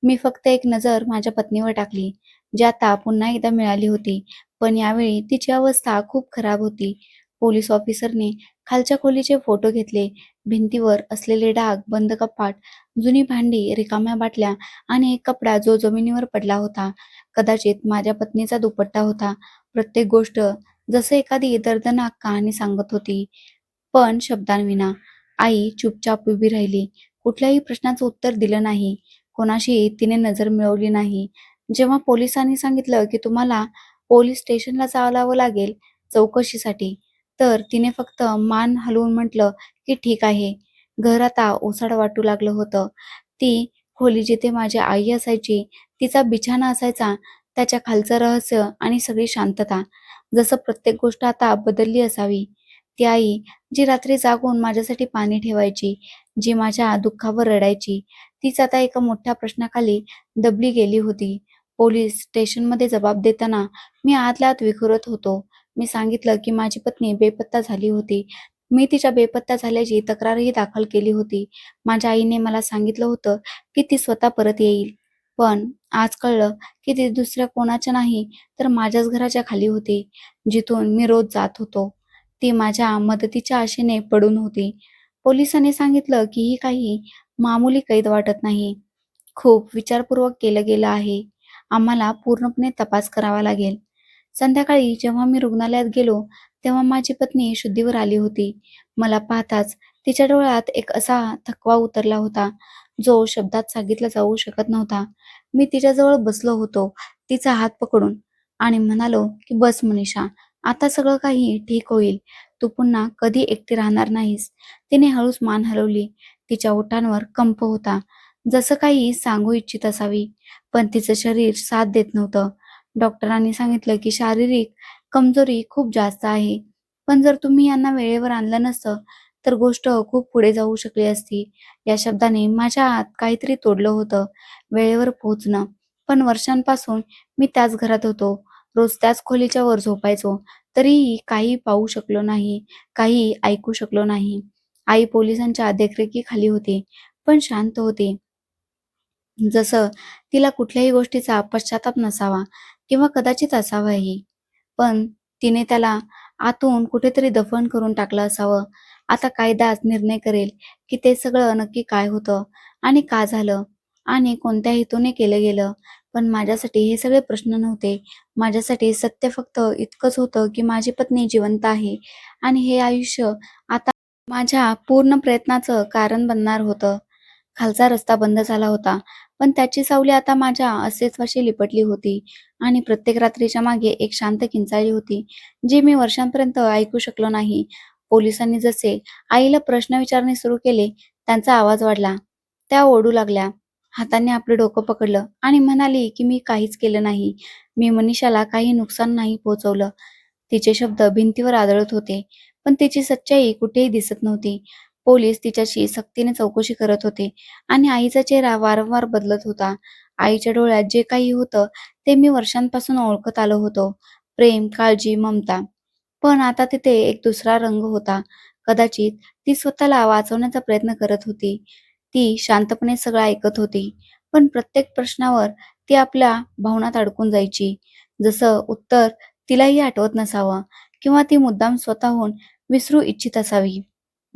मी फक्त एक नजर माझ्या पत्नीवर टाकली, जी आता पुन्हा एकदा मिळाली होती. पण यावेळी तिची अवस्था खूप खराब होती. पोलीस ऑफिसरने खालच्या खोलीचे फोटो घेतले. भिंतीवर असलेले डाग, बंद कपाट, जुनी भांडी, रिकाम्या बाटल्या आणि एक कपडा जो जमिनीवर पडला होता. कदाचित माझ्या पत्नीचा दुपट्टा होता. प्रत्येक गोष्ट जसं एखादी दर्दनाक कहाणी सांगत होती, पण शब्दांविना. आई चुपचाप उभी राहिली. कुठल्याही प्रश्नाचं उत्तर दिलं नाही. कोणाशी तिने नजर मिळवली नाही. जेव्हा पोलिसांनी सांगितलं की तुम्हाला पोलीस स्टेशनला चालावं लागेल चौकशीसाठी, तर तिने फक्त मान हलवून म्हटलं की ठीक आहे. घर आता ओसाड वाटू लागलं होतं. ती खोली जिथे माझी आई असायची, तिचा बिछाना असायचा, त्याच्या खालचं रहस्य आणि सगळी शांतता. जसं प्रत्येक गोष्ट आता बदलली असावी. ती आई जी रात्री जागून माझ्यासाठी पाणी ठेवायची, जी माझ्या दुःखावर रडायची, तीच आता एका मोठ्या प्रश्नाखाली दबली गेली होती. पोलीस स्टेशनमध्ये जबाब देताना मी आतल्या आत विखुरत होतो. मी सांगितलं की माझी पत्नी बेपत्ता झाली होती. मी तिच्या बेपत्ता झाल्याची तक्रारही दाखल केली होती. माझ्या आईने मला सांगितलं होतं की ती स्वतः परत येईल. पण आज कळलं की ती दुसऱ्या कोणाच्या नाही, तर माझ्याच घराच्या खाली होती, जिथून मी रोज जात होतो. ती माझ्या मदतीच्या आशेने पडून होती. पोलिसांनी सांगितलं की ही काही मामूली कैद वाटत नाही. खूप विचारपूर्वक केलं गेलं आहे. आम्हाला पूर्णपणे तपास करावा लागेल. संध्याकाळी जेव्हा मी रुग्णालयात गेलो, तेव्हा माझी पत्नी शुद्धीवर आली होती. मला पाहताच तिच्या डोळ्यात एक असा थकवा उतरला होता, जो शब्दात सांगितला जाऊ शकत नव्हता. मी तिच्याजवळ बसलो होतो, तिचा हात पकडून, आणि म्हणालो की "बस मनीषा, आता सगळं काही ठीक होईल. तू पुन्हा कधी एकटी राहणार नाहीस." तिने हळूच मान हलवली. तिच्या ओठांवर कंप होता, जसं काही सांगू इच्छित असावी, पण तिचं शरीर साथ देत नव्हतं. डॉक्टरांनी सांगितलं की शारीरिक कमजोरी खूप जास्त आहे. पण जर तुम्ही यांना वेळेवर आणलं नसतं, तर गोष्ट खूप पुढे जाऊ शकली असती. या शब्दाने माझ्या आत काहीतरी तोडलं होतं. वेळेवर पोहोचणं. पण वर्षांपासून मी त्याच घरात होतो. रोज त्याच खोलीच्या वर झोपायचो. तरीही काही पाहू शकलो नाही, काही ऐकू शकलो नाही. आई पोलिसांच्या देखरेखीखाली होती, पण शांत होती. जसं तिला कुठल्याही गोष्टीचा पश्चाताप नसावा किंवा कदाचित असावाही. पण तिने त्याला आतून कुठेतरी दफन करून टाकलं असावं. आता कायदाच निर्णय करेल की ते सगळं नक्की काय होतं आणि का झालं आणि कोणत्या हेतूने केलं गेलं. पण माझ्यासाठी हे सगळे प्रश्न नव्हते. माझ्यासाठी सत्य फक्त इतकंच होतं की माझी पत्नी जिवंत आहे आणि हे आयुष्य आता माझ्या पूर्ण प्रयत्नाचं कारण बनणार होतं. खालचा रस्ता बंद झाला होता, पण त्याची सावली आता माझ्या अस्तित्वाशी लिपटली होती आणि प्रत्येक रात्रीच्या मागे एक शांत किंचाळी होती, जी मी वर्षांपर्यंत ऐकू शकलो नाही. पोलिसांनी जसे आईला प्रश्न विचारणे सुरू केले, त्यांचा आवाज वाढला. त्या ओरडू लागल्या. हाताने आपलं डोकं पकडलं आणि म्हणाली की मी काहीच केलं नाही. मी मनीषाला काही नुकसान नाही पोहोचवलं. तिचे शब्द भिंतीवर आदळत होते, पण तिची सच्चाई कुठेही दिसत नव्हती. पोलीस तिच्याशी सक्तीने चौकशी करत होते आणि आईचा चेहरा वारंवार बदलत होता. आईच्या डोळ्यात जे काही होतं ते मी वर्षांपासून ओळखत आलो होतो. प्रेम, काळजी, ममता. पण आता तिथे एक दुसरा रंग होता. कदाचित ती स्वतःला वाचवण्याचा प्रयत्न करत होती. ती शांतपणे सगळं ऐकत होती. पण प्रत्येक प्रश्नावर ती आपल्या भावनात अडकून जायची. जसं उत्तर तिलाही आठवत नसावं किंवा ती मुद्दाम स्वतःहून विसरू इच्छित असावी.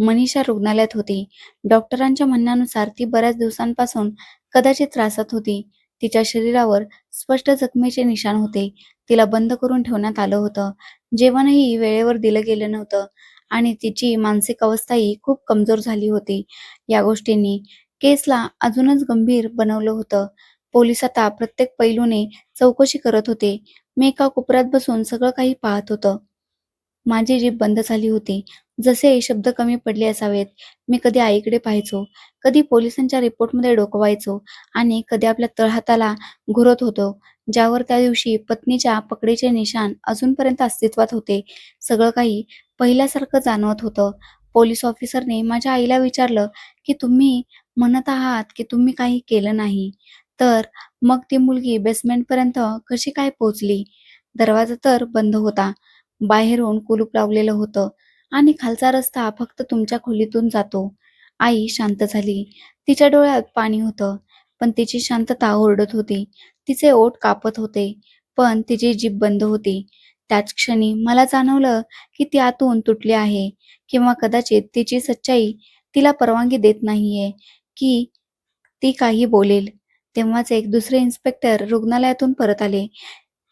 मनीषा रुग्णालयात होती. डॉक्टरांच्या म्हणण्यानुसार ती बऱ्याच दिवसांपासून कदाचित त्रासात होती. तिच्या शरीरावर स्पष्ट जखमेचे निशाण होते. तिला बंद करून ठेवण्यात आलं होतं. जेवणही वेळेवर दिलं गेलं नव्हतं आणि तिची मानसिक अवस्थाही खूप कमजोर झाली होती. या गोष्टींनी केसला अजूनच गंभीर बनवलं होतं. पोलीस आता प्रत्येक पैलूने चौकशी करत होते. मी एका कोपऱ्यात बसून सगळं काही पाहत होतं. माझी जीभ बंद झाली होती. जसे शब्द कमी पडले असावेत. मी कधी आईकडे पाहायचो, कधी पोलिसांच्या रिपोर्टमध्ये डोकवायचो आणि कधी आपल्या तळहाताला घुरत होतो, ज्यावर त्या दिवशी पत्नीच्या पकडीचे निशाण अजूनपर्यंत अस्तित्वात होते. सगळं काही पहिल्यासारखं जाणवत होतं. पोलीस ऑफिसरने माझ्या आईला विचारलं, की तुम्ही म्हणत आहात की तुम्ही काही केलं नाही. तर मग ती मुलगी बेसमेंटपर्यंत कशी काय पोहोचली? दरवाजा तर बंद होता. बाहेरून कुलूप लावलेलं होतं आणि खालचा रस्ता फक्त तुमच्या खोलीतून जातो. आई शांत झाली. तिच्या डोळ्यात पाणी होतं, पण तिची शांतता ओरडत होती. तिचे ओठ कापत होते, पण तिची जीभ बंद होती. त्याच क्षणी मला जाणवलं की ती आतून तुटली आहे किंवा कदाचित तिची सच्चाई तिला परवानगी देत नाहीये की ती काही बोलेल. तेव्हाच एक दुसरे इन्स्पेक्टर रुग्णालयातून परत आले.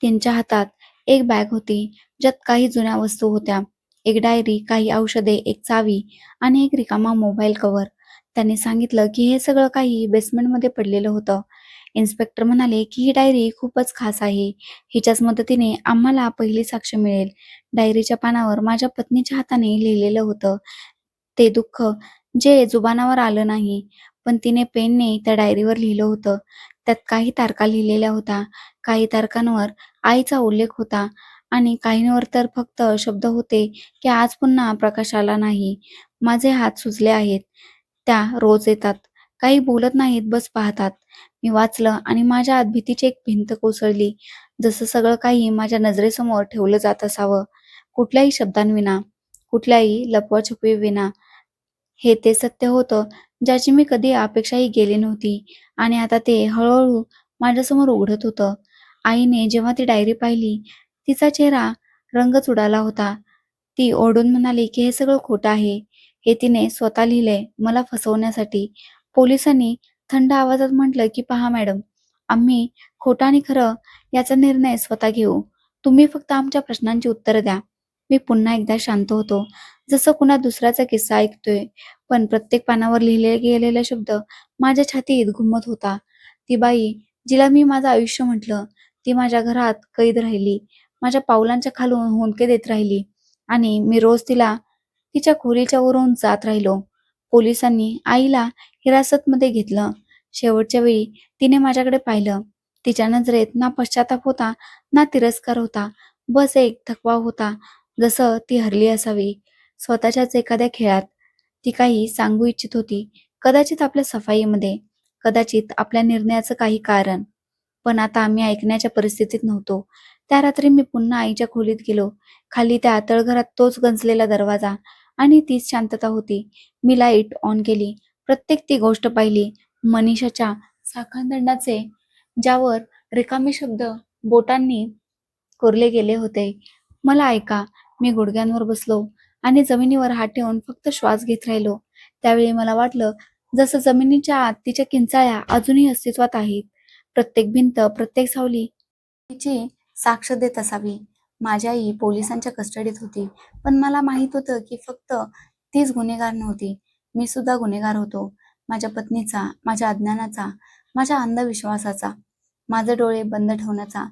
त्यांच्या हातात एक बॅग होती, ज्यात काही जुन्या वस्तू होत्या. एक डायरी, काही औषधे, एक चावी आणि एक रिकामा मोबाईल कव्हर. त्यांनी सांगितलं की हे सगळं काही बेसमेंटमध्ये पडलेलं होतं. इन्स्पेक्टर म्हणाले की ही डायरी खूपच खास आहे. हिच्याच मदतीने आम्हाला पहिली साक्ष मिळेल. डायरीच्या पानावर माझ्या पत्नीच्या हाताने लिहिलेलं होतं. ते दुःख जे जुबानावर आलं नाही, पण तिने पेनने त्या डायरीवर लिहिलं होतं. त्यात काही तारखा लिहिलेल्या होत्या. काही तारखांवर आईचा उल्लेख होता आणि काहींवर तर फक्त शब्द होते की आज पुन्हा प्रकाश आला नाही. माझे हात सुजले आहेत. त्या रोज येतात. काही बोलत नाहीत, बस पाहतात. मी वाचलं आणि माझ्या आत भीतीची एक भिंत कोसळली. जसं सगळं काही माझ्या नजरेसमोर ठेवलं जात असावं. कुठल्याही शब्दांविना, कुठल्याही लपवाछपवीविना. हे ते सत्य होतं, ज्याची मी कधी अपेक्षाही केली नव्हती आणि आता ते हळूहळू माझ्यासमोर उघडत होतं. आईने जेव्हा ती डायरी पाहिली, तिचा चेहरा रंगच उडाला होता. ती ओरडून म्हणाली की हे सगळं खोटं आहे. हे तिने स्वतः लिहिलंय मला फसवण्यासाठी. पोलिसांनी थंड आवाजात म्हटलं की पहा मॅडम, आम्ही खोटं आणि खरं याचा निर्णय स्वतः घेऊ. तुम्ही फक्त आमच्या प्रश्नांची उत्तरं द्या. मी पुन्हा एकदा शांत होतो. जसं कुणा दुसऱ्याचा किस्सा ऐकतोय. पण प्रत्येक पानावर लिहिले गेलेला शब्द माझ्या छातीत घुमत होता. ती बाई, जिला मी माझं आयुष्य म्हटलं, ती माझ्या घरात कैद राहिली. माझ्या पावलांच्या खालून हुंदके देत राहिली आणि मी रोज तिला तिच्या खोलीच्या वरून जात राहिलो. पोलिसांनी आईला हिरासतमध्ये घेतलं. शेवटच्या वेळी तिने माझ्याकडे पाहिलं. तिच्या नजरेत ना पश्चाताप होता, ना तिरस्कार होता. बस एक थकवा होता, जसं ती हरली असावी स्वतःच्याच एखाद्या खेळात. ती काही सांगू इच्छित होती. कदाचित आपल्या सफाईमध्ये, कदाचित आपल्या निर्णयाचं काही कारण. पण आता आम्ही ऐकण्याच्या परिस्थितीत नव्हतो. त्या रात्री मी पुन्हा आईच्या खोलीत गेलो. खाली त्या तळघरात तोच गंजलेला दरवाजा आणि तीच शांतता होती. मी लाईट ऑन केली. प्रत्येक ती गोष्ट पाहिली. मनीषाच्या साखळदंडाचे, ज्यावर रिकामे शब्द बोटांनी कोरले गेले होते. मला ऐका. मी गुडघ्यांवर बसलो आणि जमिनीवर हात ठेवून फक्त श्वास घेत राहिलो. त्यावेळी मला वाटलं, जसं जमिनीच्या आत तिच्या किंचाळ्या अजूनही अस्तित्वात आहेत. प्रत्येक भिंत, प्रत्येक सावली तिची साक्ष देत असावी. माझी आई पोलिसांच्या कस्टडीत होती, पण मला माहित होतं की फक्त तीच गुन्हेगार नव्हती. मी सुद्धा गुन्हेगार होतो. माझ्या पत्नीचा, माझ्या अज्ञानाचा, माझ्या अंधविश्वासाचा, माझे डोळे बंद ठेवण्याचा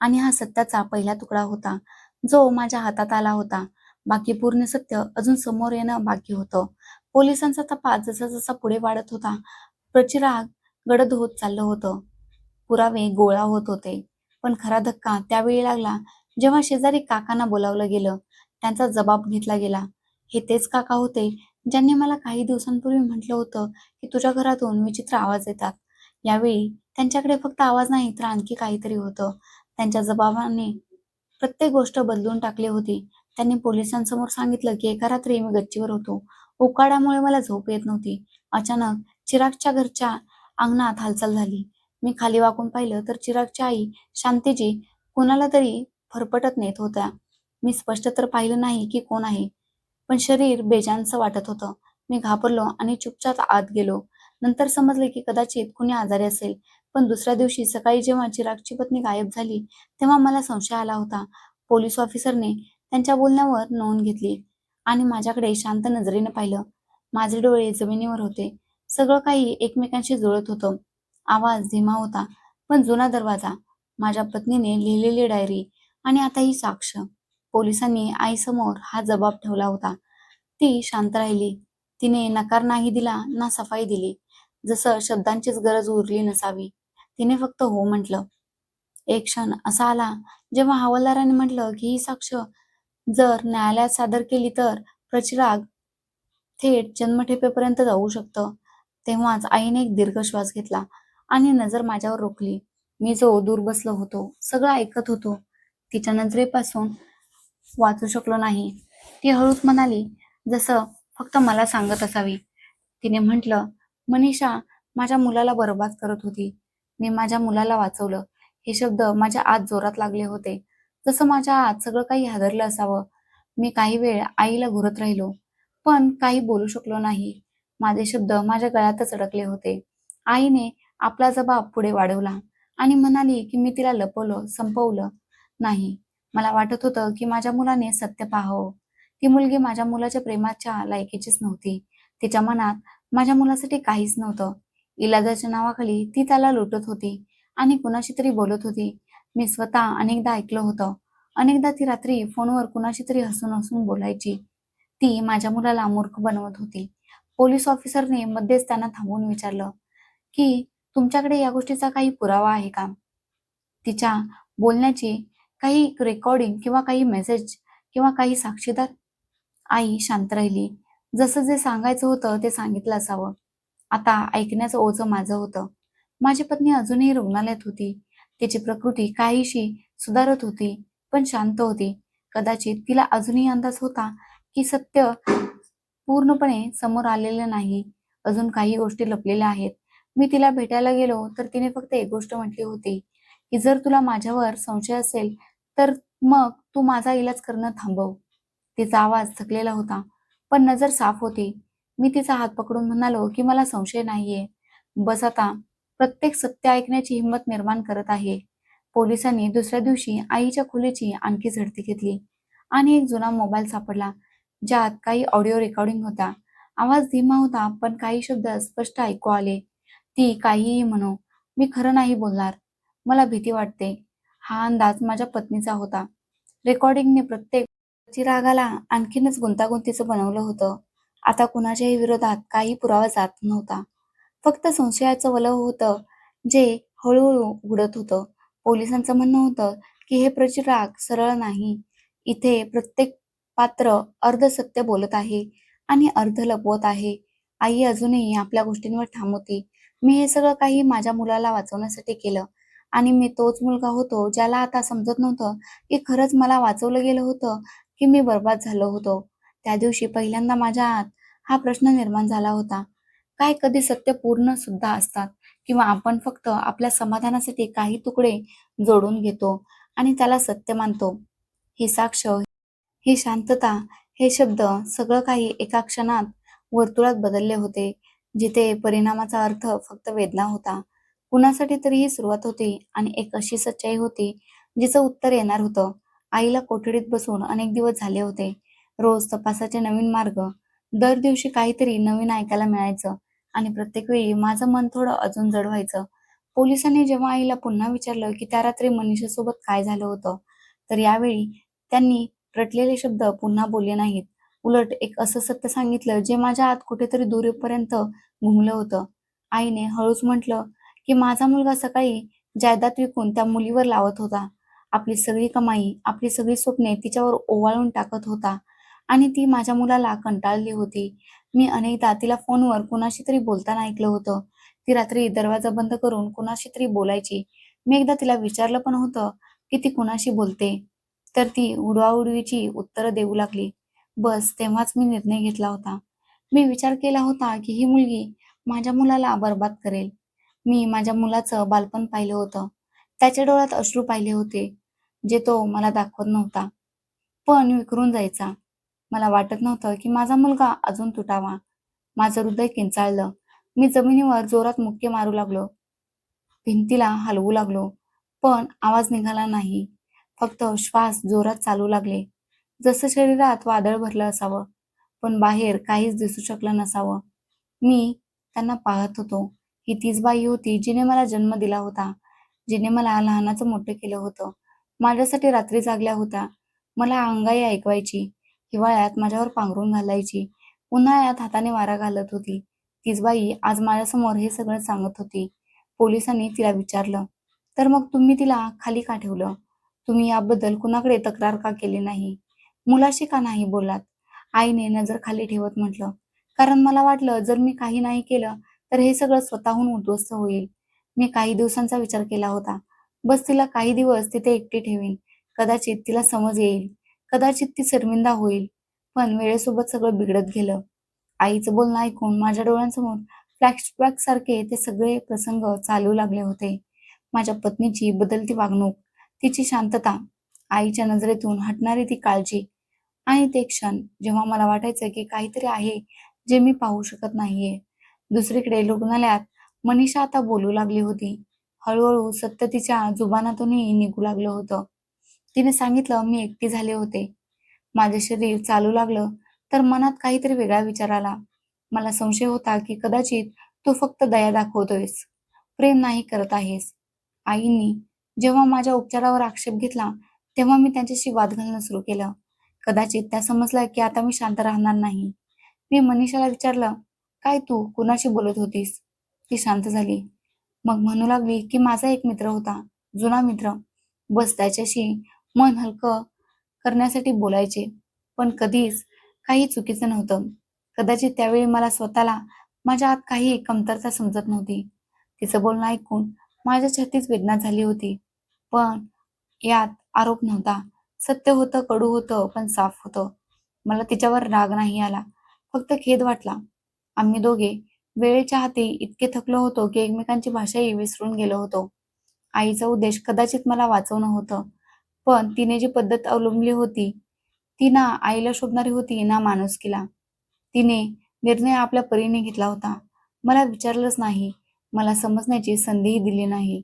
आणि हा सत्याचा पहिला तुकडा होता, जो माझ्या हातात आला होता. बाकी पूर्ण सत्य अजून समोर येणं बाकी होतं. पोलिसांचा तपास जसा जसा पुढे वाढत होता, प्रचिराग गडद होत चाललं होतं. पुरावे गोळा होत होते. पण खरा धक्का त्यावेळी लागला, जेव्हा शेजारी काकांना बोलावलं गेलं. त्यांचा जबाब घेतला गेला. हे तेच काका होते, ज्यांनी मला काही दिवसांपूर्वी म्हटलं होतं की तुझ्या घरातून विचित्र आवाज येतात. यावेळी त्यांच्याकडे फक्त आवाज नाही, तर आणखी काहीतरी होतं. त्यांच्या जबाबाने प्रत्येक गोष्ट बदलून टाकली होती. त्यांनी पोलिसांसमोर सांगितलं की एका रात्री मी गच्चीवर होतो. उकाड्यामुळे मला झोप येत नव्हती. अचानक चिरागच्या घरच्या अंगणात हालचाल झाली. मी खाली वाकून पाहिलं तर चिरागची आई शांतीजी कुणाला तरी फरफटत नेत होत्या. मी स्पष्ट तर पाहिलं नाही की कोण आहे, पण शरीर बेजानसं वाटत होतं. मी घाबरलो आणि चुपचाप आत गेलो. नंतर समजले की कदाचित कुणी आजारी असेल. पण दुसऱ्या दिवशी सकाळी जेव्हा चिरागची पत्नी गायब झाली, तेव्हा मला संशय आला होता. पोलीस ऑफिसरने त्यांच्या बोलण्यावर नोंद घेतली आणि माझ्याकडे शांत नजरेने पाहिलं. माझे डोळे जमिनीवर होते. सगळं काही एकमेकांशी जुळत होतं. आवाज धीमा होता, पण जुना दरवाजा, माझ्या पत्नीने लिहिलेली डायरी आणि आता ही साक्ष. पोलिसांनी आईसमोर हा जबाब ठेवला होता. ती शांत राहिली. तिने नकार नाही दिला ना सफाई दिली. जसं शब्दांचीच गरज उरली नसावी. तिने फक्त हो म्हटलं. एक क्षण असा आला जेव्हा हवालदाराने म्हटलं की ही साक्ष जर न्यायालयात सादर केली तर प्रचिराग थेट जन्मठेपेपर्यंत जाऊ शकतं. तेव्हाच आईने एक दीर्घ श्वास घेतला आणि नजर माझ्यावर रोखली. मी जो दूर बसलो होतो, सगळं ऐकत होतो. तिच्या नजरेपासून वाचू शकलो नाही. ती हळूच म्हणाली, जसं फक्त मला सांगत असावी. तिने म्हटलं, "मनीषा माझ्या मुलाला बरबाद करत होती. मी माझ्या मुलाला वाचवलं." हे शब्द माझ्या आत जोरात लागले होते. जसं माझ्या आत सगळं काही हादरलं असावं. मी काही वेळ आईला घुरत राहिलो, पण काही बोलू शकलो नाही. माझे शब्द माझ्या गळ्यातच अडकले होते. आईने आपला जबाब पुढे वाढवला आणि म्हणाली की मी तिला लपवलं, संपवलं नाही. मला वाटत होतं की माझ्या मुलाने सत्य पाहावं. ती मुलगी माझ्या मुलाच्या प्रेमाच्या लायकीचीच नव्हती. तिच्या मनात माझ्या मुलासाठी काहीच नव्हतं. इलाजाच्या नावाखाली ती त्याला लुटत होती आणि कुणाशी तरी बोलत होती. मी स्वतः अनेकदा ऐकलं होतं. अनेकदा ती रात्री फोनवर कुणाशी तरी हसून हसून बोलायची. ती माझ्या मुलाला मूर्ख बनवत होती. पोलीस ऑफिसरने मध्येच त्यांना थांबवून विचारलं की तुमच्याकडे या गोष्टीचा काही पुरावा आहे का? तिच्या बोलण्याची काही रेकॉर्डिंग किंवा काही मेसेज किंवा काही साक्षीदार? आई शांत राहिली. जसं जे सांगायचं होतं ते सांगितलं असावं. आता ऐकण्याचं ओझं माझं होतं. माझी पत्नी अजूनही रुग्णालयात होती. तिची प्रकृती काहीशी सुधारत होती, पण शांत होती. कदाचित तिला अजूनही अंदाज होता की सत्य पूर्णपणे समोर आलेलं नाही. अजून काही गोष्टी लपलेल्या आहेत. मी तिला भेटायला गेलो तर तिने फक्त एक गोष्ट म्हटली होती की जर तुला माझ्यावर संशय असेल तर मग तू माझा इलाज करणं थांबव. तिचा आवाज थकलेला होता, पण नजर साफ होती. मी तिचा हात पकडून म्हणालो की मला संशय नाहीये. बस आता प्रत्येक सत्य ऐकण्याची हिंमत निर्माण करत आहे. पोलिसांनी दुसऱ्या दिवशी आईच्या खोलीची आणखी झडती घेतली आणि एक जुना मोबाईल सापडला, ज्यात काही ऑडिओ रेकॉर्डिंग होता. आवाज धीमा होता, पण काही शब्द स्पष्ट ऐकू आले. ती काहीही म्हणो, मी खरं नाही बोलणार. मला भीती वाटते. हा अंदाज माझ्या पत्नीचा होता. रेकॉर्डिंगने प्रत्येक चिरागाला आणखीनच गुंतागुंतीचं बनवलं होतं. आता कुणाच्याही विरोधात काही पुरावा जात नव्हता. फक्त संशयाचं वलय होतं, जे हळूहळू उघडत होतं. पोलिसांचं म्हणणं होतं की हे प्रचिराग सरळ नाही. इथे प्रत्येक पात्र अर्ध सत्य बोलत आहे आणि अर्ध लपवत आहे. आई अजूनही आपल्या गोष्टींवर ठाम होती. मी हे सगळं काही माझ्या मुलाला वाचवण्यासाठी केलं आणि मी तोच मुलगा होतो ज्याला आता समजत नव्हतं की खरंच मला वाचवलं गेलं होतं की मी बर्बाद झालो होतो. त्या दिवशी पहिल्यांदा माझ्या आत हा प्रश्न निर्माण झाला होता. काय कधी सत्य पूर्ण सुद्धा असतात किंवा आपण फक्त आपल्या समाधानासाठी काही तुकडे जोडून घेतो आणि त्याला सत्य मानतो? ही साक्ष, ही शांतता, हे शब्द, सगळं काही एका क्षणात वर्तुळात बदलले होते. जिथे परिणामाचा अर्थ फक्त वेदना होता. कुणासाठी तरी ही सुरुवात होती आणि एक अशी सच्चाई होती जिचं उत्तर येणार होतं. आईला कोठडीत बसून अनेक दिवस झाले होते. रोज तपासाचे नवीन मार्ग, दर दिवशी काहीतरी नवीन ऐकायला मिळायचं आणि प्रत्येक वेळी माझं मन थोडं अजून जड व्हायचं. पोलिसांनी जेव्हा आईला पुन्हा विचारलं की त्या रात्री मनीषासोबत काय झालं होतं, तर यावेळी त्यांनी रटलेले शब्द पुन्हा बोलले नाहीत. उलट एक असं सत्य सांगितलं जे माझ्या आत कुठेतरी दूरपर्यंत घुमलं होतं. आईने हळूच म्हटलं की माझा मुलगा सकाळी जायदाद विकून त्या मुलीवर लावत होता. आपली सगळी कमाई, आपली सगळी स्वप्ने तिच्यावर ओवाळून टाकत होता आणि ती माझ्या मुलाला कंटाळली होती. मी अनेकदा तिला फोनवर कुणाशी तरी बोलताना ऐकलं होतं. ती रात्री दरवाजा बंद करून कुणाशी तरी बोलायची. मी एकदा तिला विचारलं पण होतं की ती कुणाशी बोलते, तर ती उडवाउडवीची उत्तरं देऊ लागली. बस तेव्हाच मी निर्णय घेतला होता. मी विचार केला होता की ही मुलगी माझ्या मुलाला बरबाद करेल. मी माझ्या मुलाचं बालपण पाहिलं होतं. त्याच्या डोळ्यात अश्रू पाहिले होते, जे तो मला दाखवत नव्हता, पण विखरून जायचा. मला वाटत नव्हतं की माझा मुलगा अजून तुटावा. माझं हृदय किंचाळलं. मी जमिनीवर जोरात मुक्के मारू लागलो. भिंतीला हलवू लागलो. पण आवाज निघाला नाही. फक्त श्वास जोरात चालू लागले. जसं शरीरात वादळ भरलं असावं. पण बाहेर काहीच दिसू शकलं नसावं. मी त्यांना पाहत होतो. ही तीच बाई होती जिने मला जन्म दिला होता. जिने मला लहानाचं मोठं केलं होतं. माझ्यासाठी रात्री जागल्या होत्या. मला अंगाई ऐकवायची. हिवाळ्यात माझ्यावर पांघरून घालायची. उन्हाळ्यात हाताने वारा घालत होती. तीच बाई आज माझ्यासमोर हे सगळं सांगत होती. पोलिसांनी तिला विचारलं, "तर मग तुम्ही तिला खाली का ठेवलं? तुम्ही याबद्दल कुणाकडे तक्रार का केली नाही? मुलाशी का नाही बोललात?" आईने नजर खाली ठेवत म्हटलं, "कारण मला वाटलं जर मी काही नाही केलं तर हे सगळं स्वतःहून उद्ध्वस्त होईल. मी काही दिवसांचा विचार केला होता. बस तिला काही दिवस तिथे एकटी ठेवीन. कदाचित तिला समज येईल. कदाचित ती शर्मिंदा होईल. पण वेळेसोबत सगळं बिघडत गेलं." आईचं बोलणं ऐकून माझ्या डोळ्यांसमोर फ्लॅशबॅक सारखे ते सगळे प्रसंग चालू लागले होते. माझ्या पत्नीची बदलती वागणूक, तिची शांतता, आईच्या नजरेतून हटणारी ती काळजी आणि ते क्षण जेव्हा मला वाटायचं की काहीतरी आहे जे मी पाहू शकत नाहीये. दुसरीकडे रुग्णालयात मनीषा आता बोलू लागली होती. हळूहळू सत्य तिच्या जुबानातूनही निघू लागलं होतं. तिने सांगितलं, "मी एकटी झाले होते. माझे शरीर चालू लागलं तर मनात काहीतरी वेगळा विचार आला. मला संशय होता की कदाचित तू फक्त दया दाखवतोयस, प्रेम नाही करत आहेस." आईंनी जेव्हा माझ्या उपचारावर आक्षेप घेतला, तेव्हा मी त्यांच्याशी वाद घालणं सुरू केलं. कदाचित त्या समजल्या की आता मी शांत राहणार नाही. मी मनीषाला विचारलं, "काय तू कुणाशी बोलत होतीस?" ती शांत झाली. मग म्हणू लागली की माझा एक मित्र होता, जुना मित्र. बस त्याच्याशी मन हलकं करण्यासाठी बोलायचे. पण कधीच काही चुकीचं नव्हतं. कदाचित त्यावेळी मला स्वतःला माझ्या आत काही कमतरता समजत नव्हती. तिचं बोलणं ऐकून माझ्या छातीत वेदना झाली होती. पण यात आरोप नव्हता. सत्य होतं, कडू होतं, पण साफ होतं. मला तिच्यावर राग नाही आला, फक्त खेद वाटला. आम्ही दोघे वेळेच्या हाती इतके थकलो होतो की एकमेकांची भाषाही विसरून गेलो होतो. आईचा उद्देश कदाचित मला वाचवणं होतं, पण तिने जी पद्धत अवलंबली होती, ती ना आईला शोभणारी होती ना माणुसकीला. तिने निर्णय आपल्या परीने घेतला होता. मला विचारलंच नाही. मला समजण्याची संधीही दिली नाही.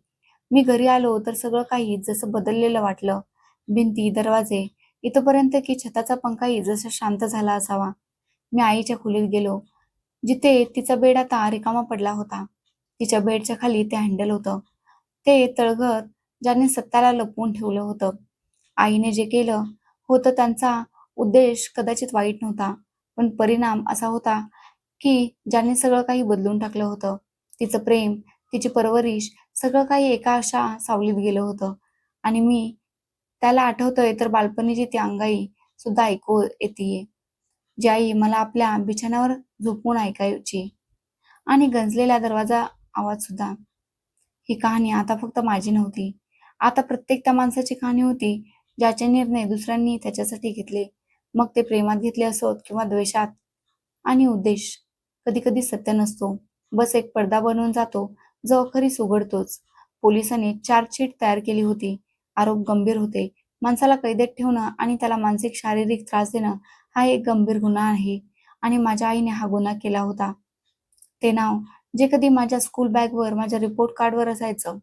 मी घरी आलो तर सगळं काही जसं बदललेलं वाटलं. भिंती, दरवाजे, इथपर्यंत की छताचा पंखाही जसा शांत झाला असावा. मी आईच्या खोलीत गेलो, जिथे तिचा बेड आता रिकामा पडला होता. तिच्या बेडच्या खाली ते हँडल होतं. ते तळघर ज्याने सत्याला लपवून ठेवलं होतं. आईने जे केलं होतं त्यांचा उद्देश कदाचित वाईट नव्हता, पण परिणाम असा होता की ज्याने सगळं काही बदलून टाकलं होतं. तिचं प्रेम, तिची परवरिश सगळं काही एका अशा सावलीत गेलं होतं. आणि मी त्याला आठवतोय तर बालपणीची ती अंगाई सुद्धा ऐकू येतीये. जी आई मला आपल्या बिछाण्यावर झोपून ऐकायची आणि गंजलेला दरवाजा आवाज सुद्धा. ही कहाणी आता फक्त माझी नव्हती. आता प्रत्येक त्या माणसाची कहाणी होती, ज्याचे निर्णय दुसऱ्यांनी त्याच्यासाठी घेतले. मग ते प्रेमात घेतले असोत किंवा द्वेषात. आणि उद्देश कधी-कधी सत्य नसतो. बस एक पडदा बनवून जातो, जो अखेरीस उघडतोच. पोलिसांनी चार्जशीट तयार केली होती. आरोप गंभीर होते. माणसाला कैदेत ठेवणं आणि त्याला मानसिक शारीरिक त्रास देणं हा एक गंभीर गुन्हा आहे आणि माझ्या आईने हा गुन्हा केला होता. ते नाव जे कधी माझ्या स्कूल बॅगवर, माझ्या रिपोर्ट कार्डवर असायचं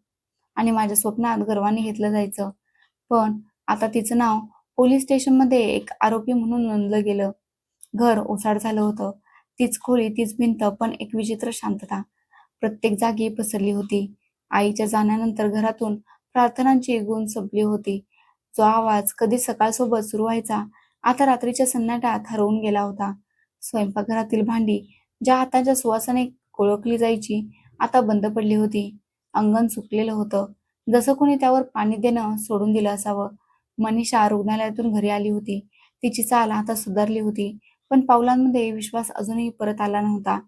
आणि माझ्या स्वप्नात गर्वाने घेतलं जायचं. पण आता तिचं नाव पोलीस स्टेशनमध्ये एक आरोपी म्हणून नोंदलं गेलं. घर ओसाड झालं होतं. तीच खोली, तीच भिंत, पण एक विचित्र शांतता प्रत्येक जागी पसरली होती. आईच्या जाण्यानंतर घरातून प्रार्थनांची गूंज संपली होती. जो आवाज कधी सकाळसोबत सुरू व्हायचा, आता रात्रीच्या सन्नाट्यात हरवून गेला होता. स्वयंपाकघरातील भांडी, ज्या हातांच्या सुवासाने ओळखली जायची, आता बंद पडली होती. अंगण सुकलेलं होतं, जसं कोणी त्यावर पाणी देणं सोडून दिलं असावं. मनीषा रुग्णालयातून घरी आली होती. तिची चाल आता सुधारली होती, पण पावलांमध्ये विश्वास अजूनही परत आला नव्हता.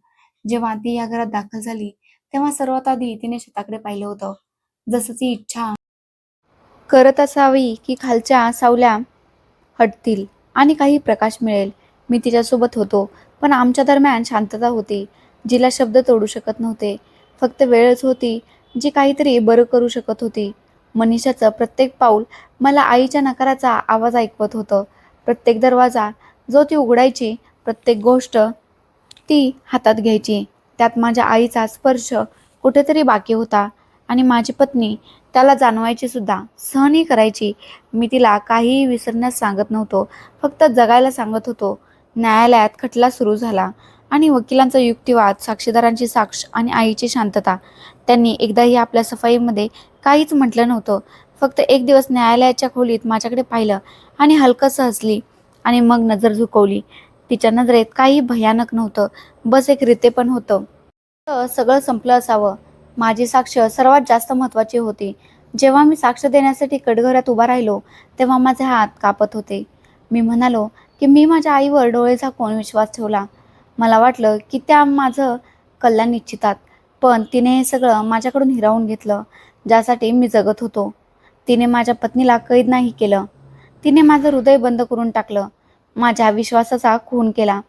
जेव्हा ती या घरात दाखल झाली, तेव्हा सर्वात आधी तिने शेताकडे पाहिलं होतं. जसं ती इच्छा करत असावी की खालच्या सावल्या हटतील आणि काही प्रकाश मिळेल. मी तिच्यासोबत होतो, पण आमच्या दरम्यान शांतता होती, जिला शब्द तोडू शकत नव्हते. फक्त वेळच होती, जी काहीतरी बरं करू शकत होती. मनीषाचं प्रत्येक पाऊल मला आईच्या नकाराचा आवाज ऐकवत होतं. प्रत्येक दरवाजा जो ती उघडायची प्रत्येक गोष्ट ती हातात घ्यायची. त्यात माझ्या आईचा स्पर्श कुठेतरी बाकी होता आणि माझी पत्नी त्याला जाणवायची सुद्धा, सहनही करायची. मी तिला काहीही विसरण्यास सांगत नव्हतो, फक्त जगायला सांगत होतो. न्यायालयात खटला सुरू झाला आणि वकिलांचा युक्तिवाद, साक्षीदारांची साक्ष आणि आईची शांतता. त्यांनी एकदाही आपल्या सफाईमध्ये काहीच म्हटलं नव्हतं. फक्त एक दिवस न्यायालयाच्या खोलीत माझ्याकडे पाहिलं आणि हलकसं हसली आणि मग नजर झुकवली. तिच्या नजरेत काही भयानक नव्हतं, बस एक रितेपण होतं. सगळं संपलं असावं. माझी साक्ष सर्वात जास्त महत्त्वाची होती. जेव्हा मी साक्ष देण्यासाठी कटघऱ्यात उभा राहिलो, तेव्हा माझे हात कापत होते. मी म्हणालो की मी माझ्या आईवर डोळे झाकून विश्वास ठेवला. मला वाटलं की त्या माझं कल्याण इच्छितात, पण तिने हे सगळं माझ्याकडून हिरावून घेतलं, ज्यासाठी मी जगत होतो. तिने माझ्या पत्नीला कैद नाही केलं. तिने माझं हृदय बंद करून टाकलं. माझ्या विश्वासाचा खून केला.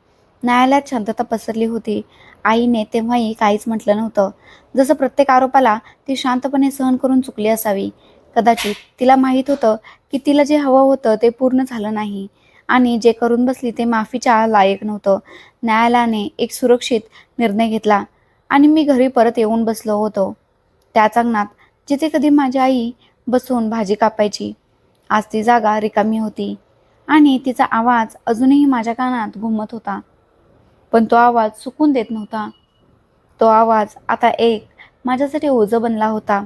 न्यायालयात शांतता पसरली होती. आईने तेव्हाही काहीच म्हटलं नव्हतं. जसं प्रत्येक आरोपाला ती शांतपणे सहन करून चुकली असावी. कदाचित तिला माहीत होतं की तिला जे हवं होतं ते पूर्ण झालं नाही आणि जे करून बसली ते माफीच्या लायक नव्हतं. न्यायालयाने एक सुरक्षित निर्णय घेतला आणि मी घरी परत येऊन बसलो होतो. त्याच अंगणात जिथे कधी माझी आई बसून भाजी कापायची. आज ती जागा रिकामी होती आणि तिचा आवाज अजूनही माझ्या कानात घुमत होता. पण तो आवाज सुकून देत नव्हता. तो आवाज आता एक माझ्यासाठी ओझं बनला होता.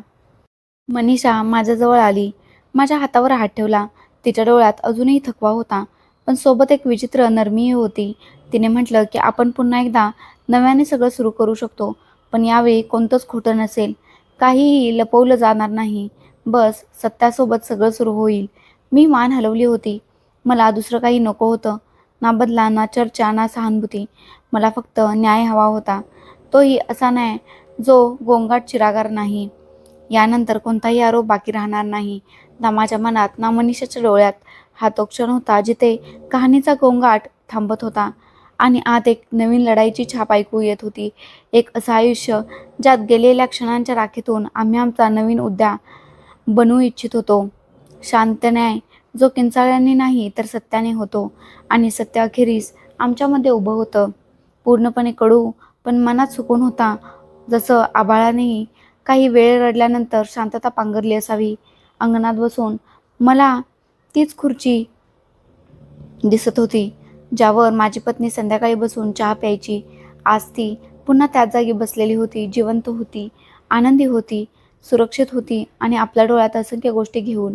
मनीषा माझ्याजवळ आली. माझ्या हातावर हात ठेवला. तिच्या डोळ्यात अजूनही थकवा होता, पण सोबत एक विचित्र नरमीही होती. तिने म्हटलं की आपण पुन्हा एकदा नव्याने सगळं सुरू करू शकतो, पण यावेळी कोणतंच खोटं नसेल. काहीही लपवलं जाणार नाही. बस सत्यासोबत सगळं सुरू होईल. मी मान हलवली होती. मला दुसरं काही नको होतं. ना बदला, ना चर्चा, ना सहानुभूती. मला फक्त न्याय हवा होता. तोही असा न्याय जो गोंगाट चिरागार नाही. यानंतर कोणताही आरोप बाकी राहणार नाही. ना माझ्या मनात, ना मनीषाच्या डोळ्यात. हा तो क्षण होता जिथे कहाणीचा गोंगाट थांबत होता आणि आत एक नवीन लढाईची छाप ऐकू येत होती. एक असं आयुष्य ज्यात गेलेल्या क्षणांच्या राखेतून आम्ही आमचा नवीन उद्या बनवू इच्छित होतो. शांत न्याय जो किंचाळ्याने नाही तर सत्याने होतो आणि सत्य अखेरीस आमच्यामध्ये उभं होतं. पूर्णपणे कडू पण मनात सुकून होता. जसं आभाळानेही काही वेळ रडल्यानंतर शांतता पांघरली असावी. अंगणात बसून मला तीच खुर्ची दिसत होती ज्यावर माझी पत्नी संध्याकाळी बसून चहा प्यायची. आज ती पुन्हा त्याच जागी बसलेली होती, जिवंत होती, आनंदी होती, सुरक्षित होती आणि आपल्या डोळ्यात असंख्य गोष्टी घेऊन.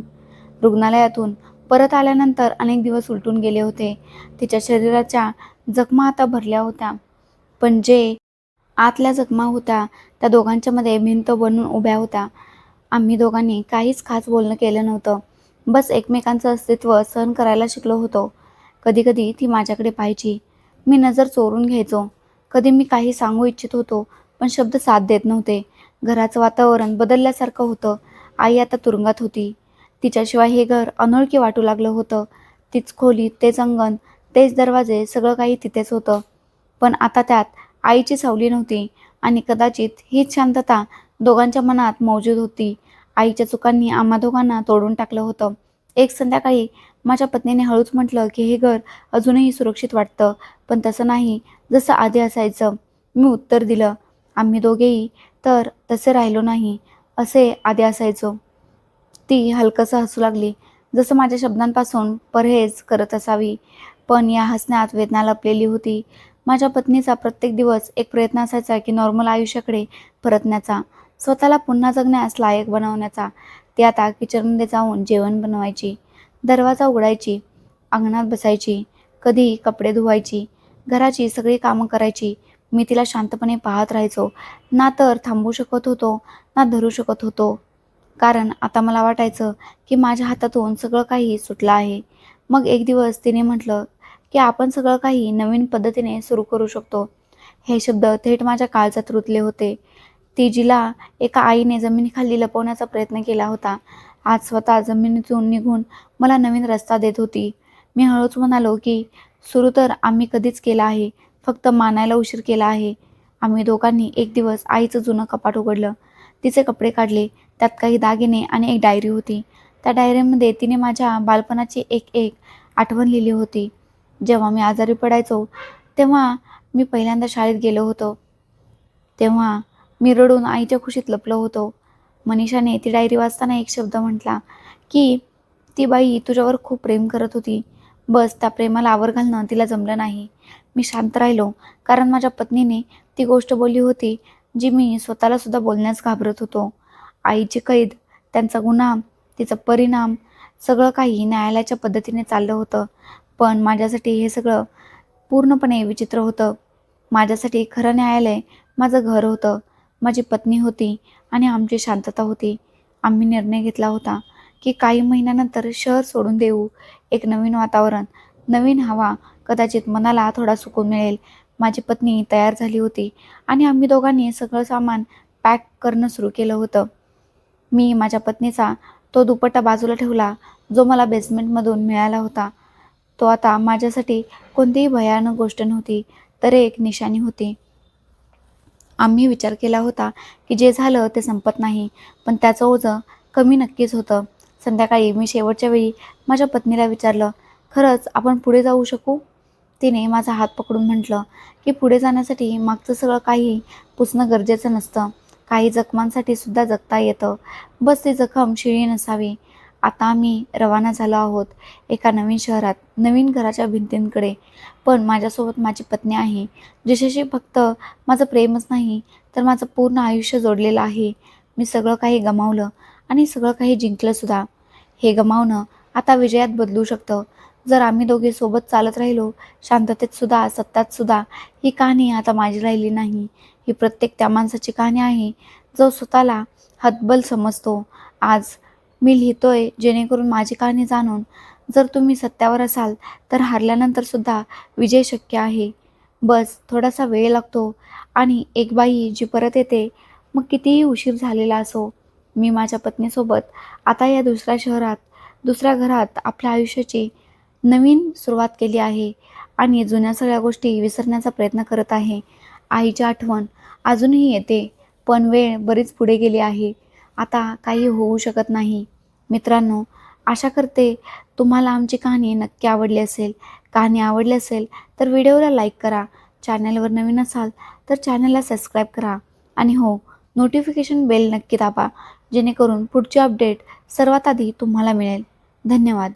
रुग्णालयातून परत आल्यानंतर अनेक दिवस उलटून गेले होते. तिच्या शरीराच्या जखमा आता भरल्या होत्या, पण जे आतल्या जखमा होत्या त्या दोघांच्या मध्ये भिंत बनून उभ्या होत्या. आम्ही दोघांनी काहीच खास बोलणं केलं नव्हतं. बस एकमेकांचं अस्तित्व सहन करायला शिकलो होतो. कधी कधी ती माझ्याकडे पाहायची. मी नजर चोरून घ्यायचो. कधी मी काही सांगू इच्छित होतो, पण शब्द साथ देत नव्हते. घराचं वातावरण बदलल्यासारखं होतं. आई आता तुरुंगात होती. तिच्याशिवाय हे घर अनोळखी वाटू लागलं होतं. तीच खोली, तेच अंगण, तेच दरवाजे, सगळं काही तिथेच होतं. पण आता त्यात आईची सावली नव्हती आणि कदाचित हीच शांतता दोघांच्या मनात मौजूद होती. आईच्या चुकांनी आम्हा दोघांना तोडून टाकलं होतं. एक संध्याकाळी माझ्या पत्नीने हळूच म्हटलं की हे घर अजूनही सुरक्षित वाटतं, पण तसं नाही जसं आधी असायचं. मी उत्तर दिलं, आम्ही दोघेही तर तसे राहिलो नाही, असे आधी असायचो. ती हलकसं हसू लागली, जसं माझ्या शब्दांपासून परहेज करत असावी. पण या हसण्यात वेदना लपलेली होती. माझ्या पत्नीचा प्रत्येक दिवस एक प्रयत्न असायचा की नॉर्मल आयुष्याकडे परतण्याचा, स्वतःला पुन्हा जगण्यास लायक बनवण्याचा. ती आता किचनमध्ये जाऊन जेवण बनवायची, दरवाजा उघडायची, अंगणात बसायची, कधी कपडे धुवायची, घराची सगळी कामं करायची. मी तिला शांतपणे पाहत राहायचो. ना तर थांबू शकत होतो, ना धरू शकत होतो. कारण आता मला वाटायचं की माझ्या हातातून सगळं काही सुटलं आहे. मग एक दिवस तिने म्हटलं की आपण सगळं काही नवीन पद्धतीने सुरू करू शकतो. हे शब्द थेट माझ्या काळजात रुतले होते. ती जिला एका आईने जमिनीखाली लपवण्याचा प्रयत्न केला होता, आज स्वतः जमिनीतून निघून मला नवीन रस्ता देत होती. मी हळूच म्हणालो की सुरू तर आम्ही कधीच केला आहे, फक्त मानायला उशीर केला आहे. आम्ही दोघांनी एक दिवस आईचं जुनं कपाट उघडलं. तिचे कपडे काढले. त्यात काही दागिने आणि एक डायरी होती. त्या डायरीमध्ये तिने माझ्या बालपणाची एक एक आठवण लिहिली होती. जेव्हा मी आजारी पडायचो तेव्हा मी पहिल्यांदा शाळेत गेलो होतो, तेव्हा मी रडून आईच्या खुशीत लपलो होतो. मनीषाने ती डायरी वाचताना एक शब्द म्हटला की ती बाई तुझ्यावर खूप प्रेम करत होती. बस त्या प्रेमाला आवर घालणं तिला जमलं नाही. मी शांत राहिलो कारण माझ्या पत्नीने ती गोष्ट बोलली होती जी मी स्वतःला सुद्धा बोलण्यास घाबरत होतो. आईची कैद, त्यांचा गुन्हा, तिचा परिणाम, सगळं काही न्यायालयाच्या पद्धतीने चाललं होतं. पण माझ्यासाठी हे सगळं पूर्णपणे विचित्र होतं. माझ्यासाठी खरं न्यायालय माझं घर होतं, माझी पत्नी होती आणि आमची शांतता होती. आम्ही निर्णय घेतला होता की काही महिन्यानंतर शहर सोडून देऊ. एक नवीन वातावरण, नवीन हवा, कदाचित मनाला थोडा सुकून मिळेल. माझी पत्नी तयार झाली होती आणि आम्ही दोघांनी सगळं सामान पॅक करणं सुरू केलं होतं. मी माझ्या पत्नीचा तो दुपट्टा बाजूला ठेवला जो मला बेसमेंटमधून मिळाला होता. तो आता माझ्यासाठी कोणतीही भयानक गोष्ट नव्हती, तर एक निशाणी होती. आम्ही विचार केला होता की जे झालं ते संपत नाही, पण त्याचं ओझं कमी नक्कीच होतं. संध्याकाळी मी शेवटच्या वेळी माझ्या पत्नीला विचारलं, खरंच आपण पुढे जाऊ शकू? तिने माझा हात पकडून म्हटलं की पुढे जाण्यासाठी मागचं सगळं काही पुसणं गरजेचं नसतं. काही जखमांसाठी सुद्धा जगता येतं. बस ती जखम शिळी नसावी. आता आम्ही रवाना झालो आहोत एका नवीन शहरात, नवीन घराच्या भिंतींकडे. पण माझ्यासोबत माझी पत्नी आहे, जिच्याशी फक्त माझं प्रेमच नाही तर माझं पूर्ण आयुष्य जोडलेलं आहे. मी सगळं काही गमावलं आणि सगळं काही जिंकलं सुद्धा. हे गमावणं आता विजयात बदलू शकतं जर आम्ही दोघे सोबत चालत राहिलो, शांततेत सुद्धा, सत्यात सुद्धा. ही कहाणी आता माझी राहिली नाही. ही प्रत्येक त्या माणसाची कहाणी आहे जो स्वतःला हतबल समजतो. आज मी लिहितोय जेणेकरून माझी कहाणी जाणून जर तुम्ही सत्यावर असाल तर हारल्यानंतर सुद्धा विजय शक्य आहे. बस थोडासा वेळ लागतो आणि एक बाई जी परत येते, मग कितीही उशीर झालेला असो. मी माझ्या पत्नीसोबत आता या दुसऱ्या शहरात, दुसऱ्या घरात आपल्या आयुष्याची नवीन सुरुवात केली आहे आणि जुन्या सगळ्या गोष्टी विसरण्याचा प्रयत्न करत आहे. आईची आठवण अजूनही येते, पण वेळ बरीच पुढे गेली आहे. आता काही होऊ शकत नाही. मित्रांनो, आशा करते तुम्हाला आमची कहाणी नक्की आवडली असेल. कहाणी आवडली असेल तर व्हिडिओला लाईक करा. चॅनलवर नवीन असाल तर चॅनलला सबस्क्राईब करा आणि हो, नोटिफिकेशन बेल नक्की दाबा जेणेकरून पुढची अपडेट सर्वात आधी तुम्हाला मिळेल. धन्यवाद.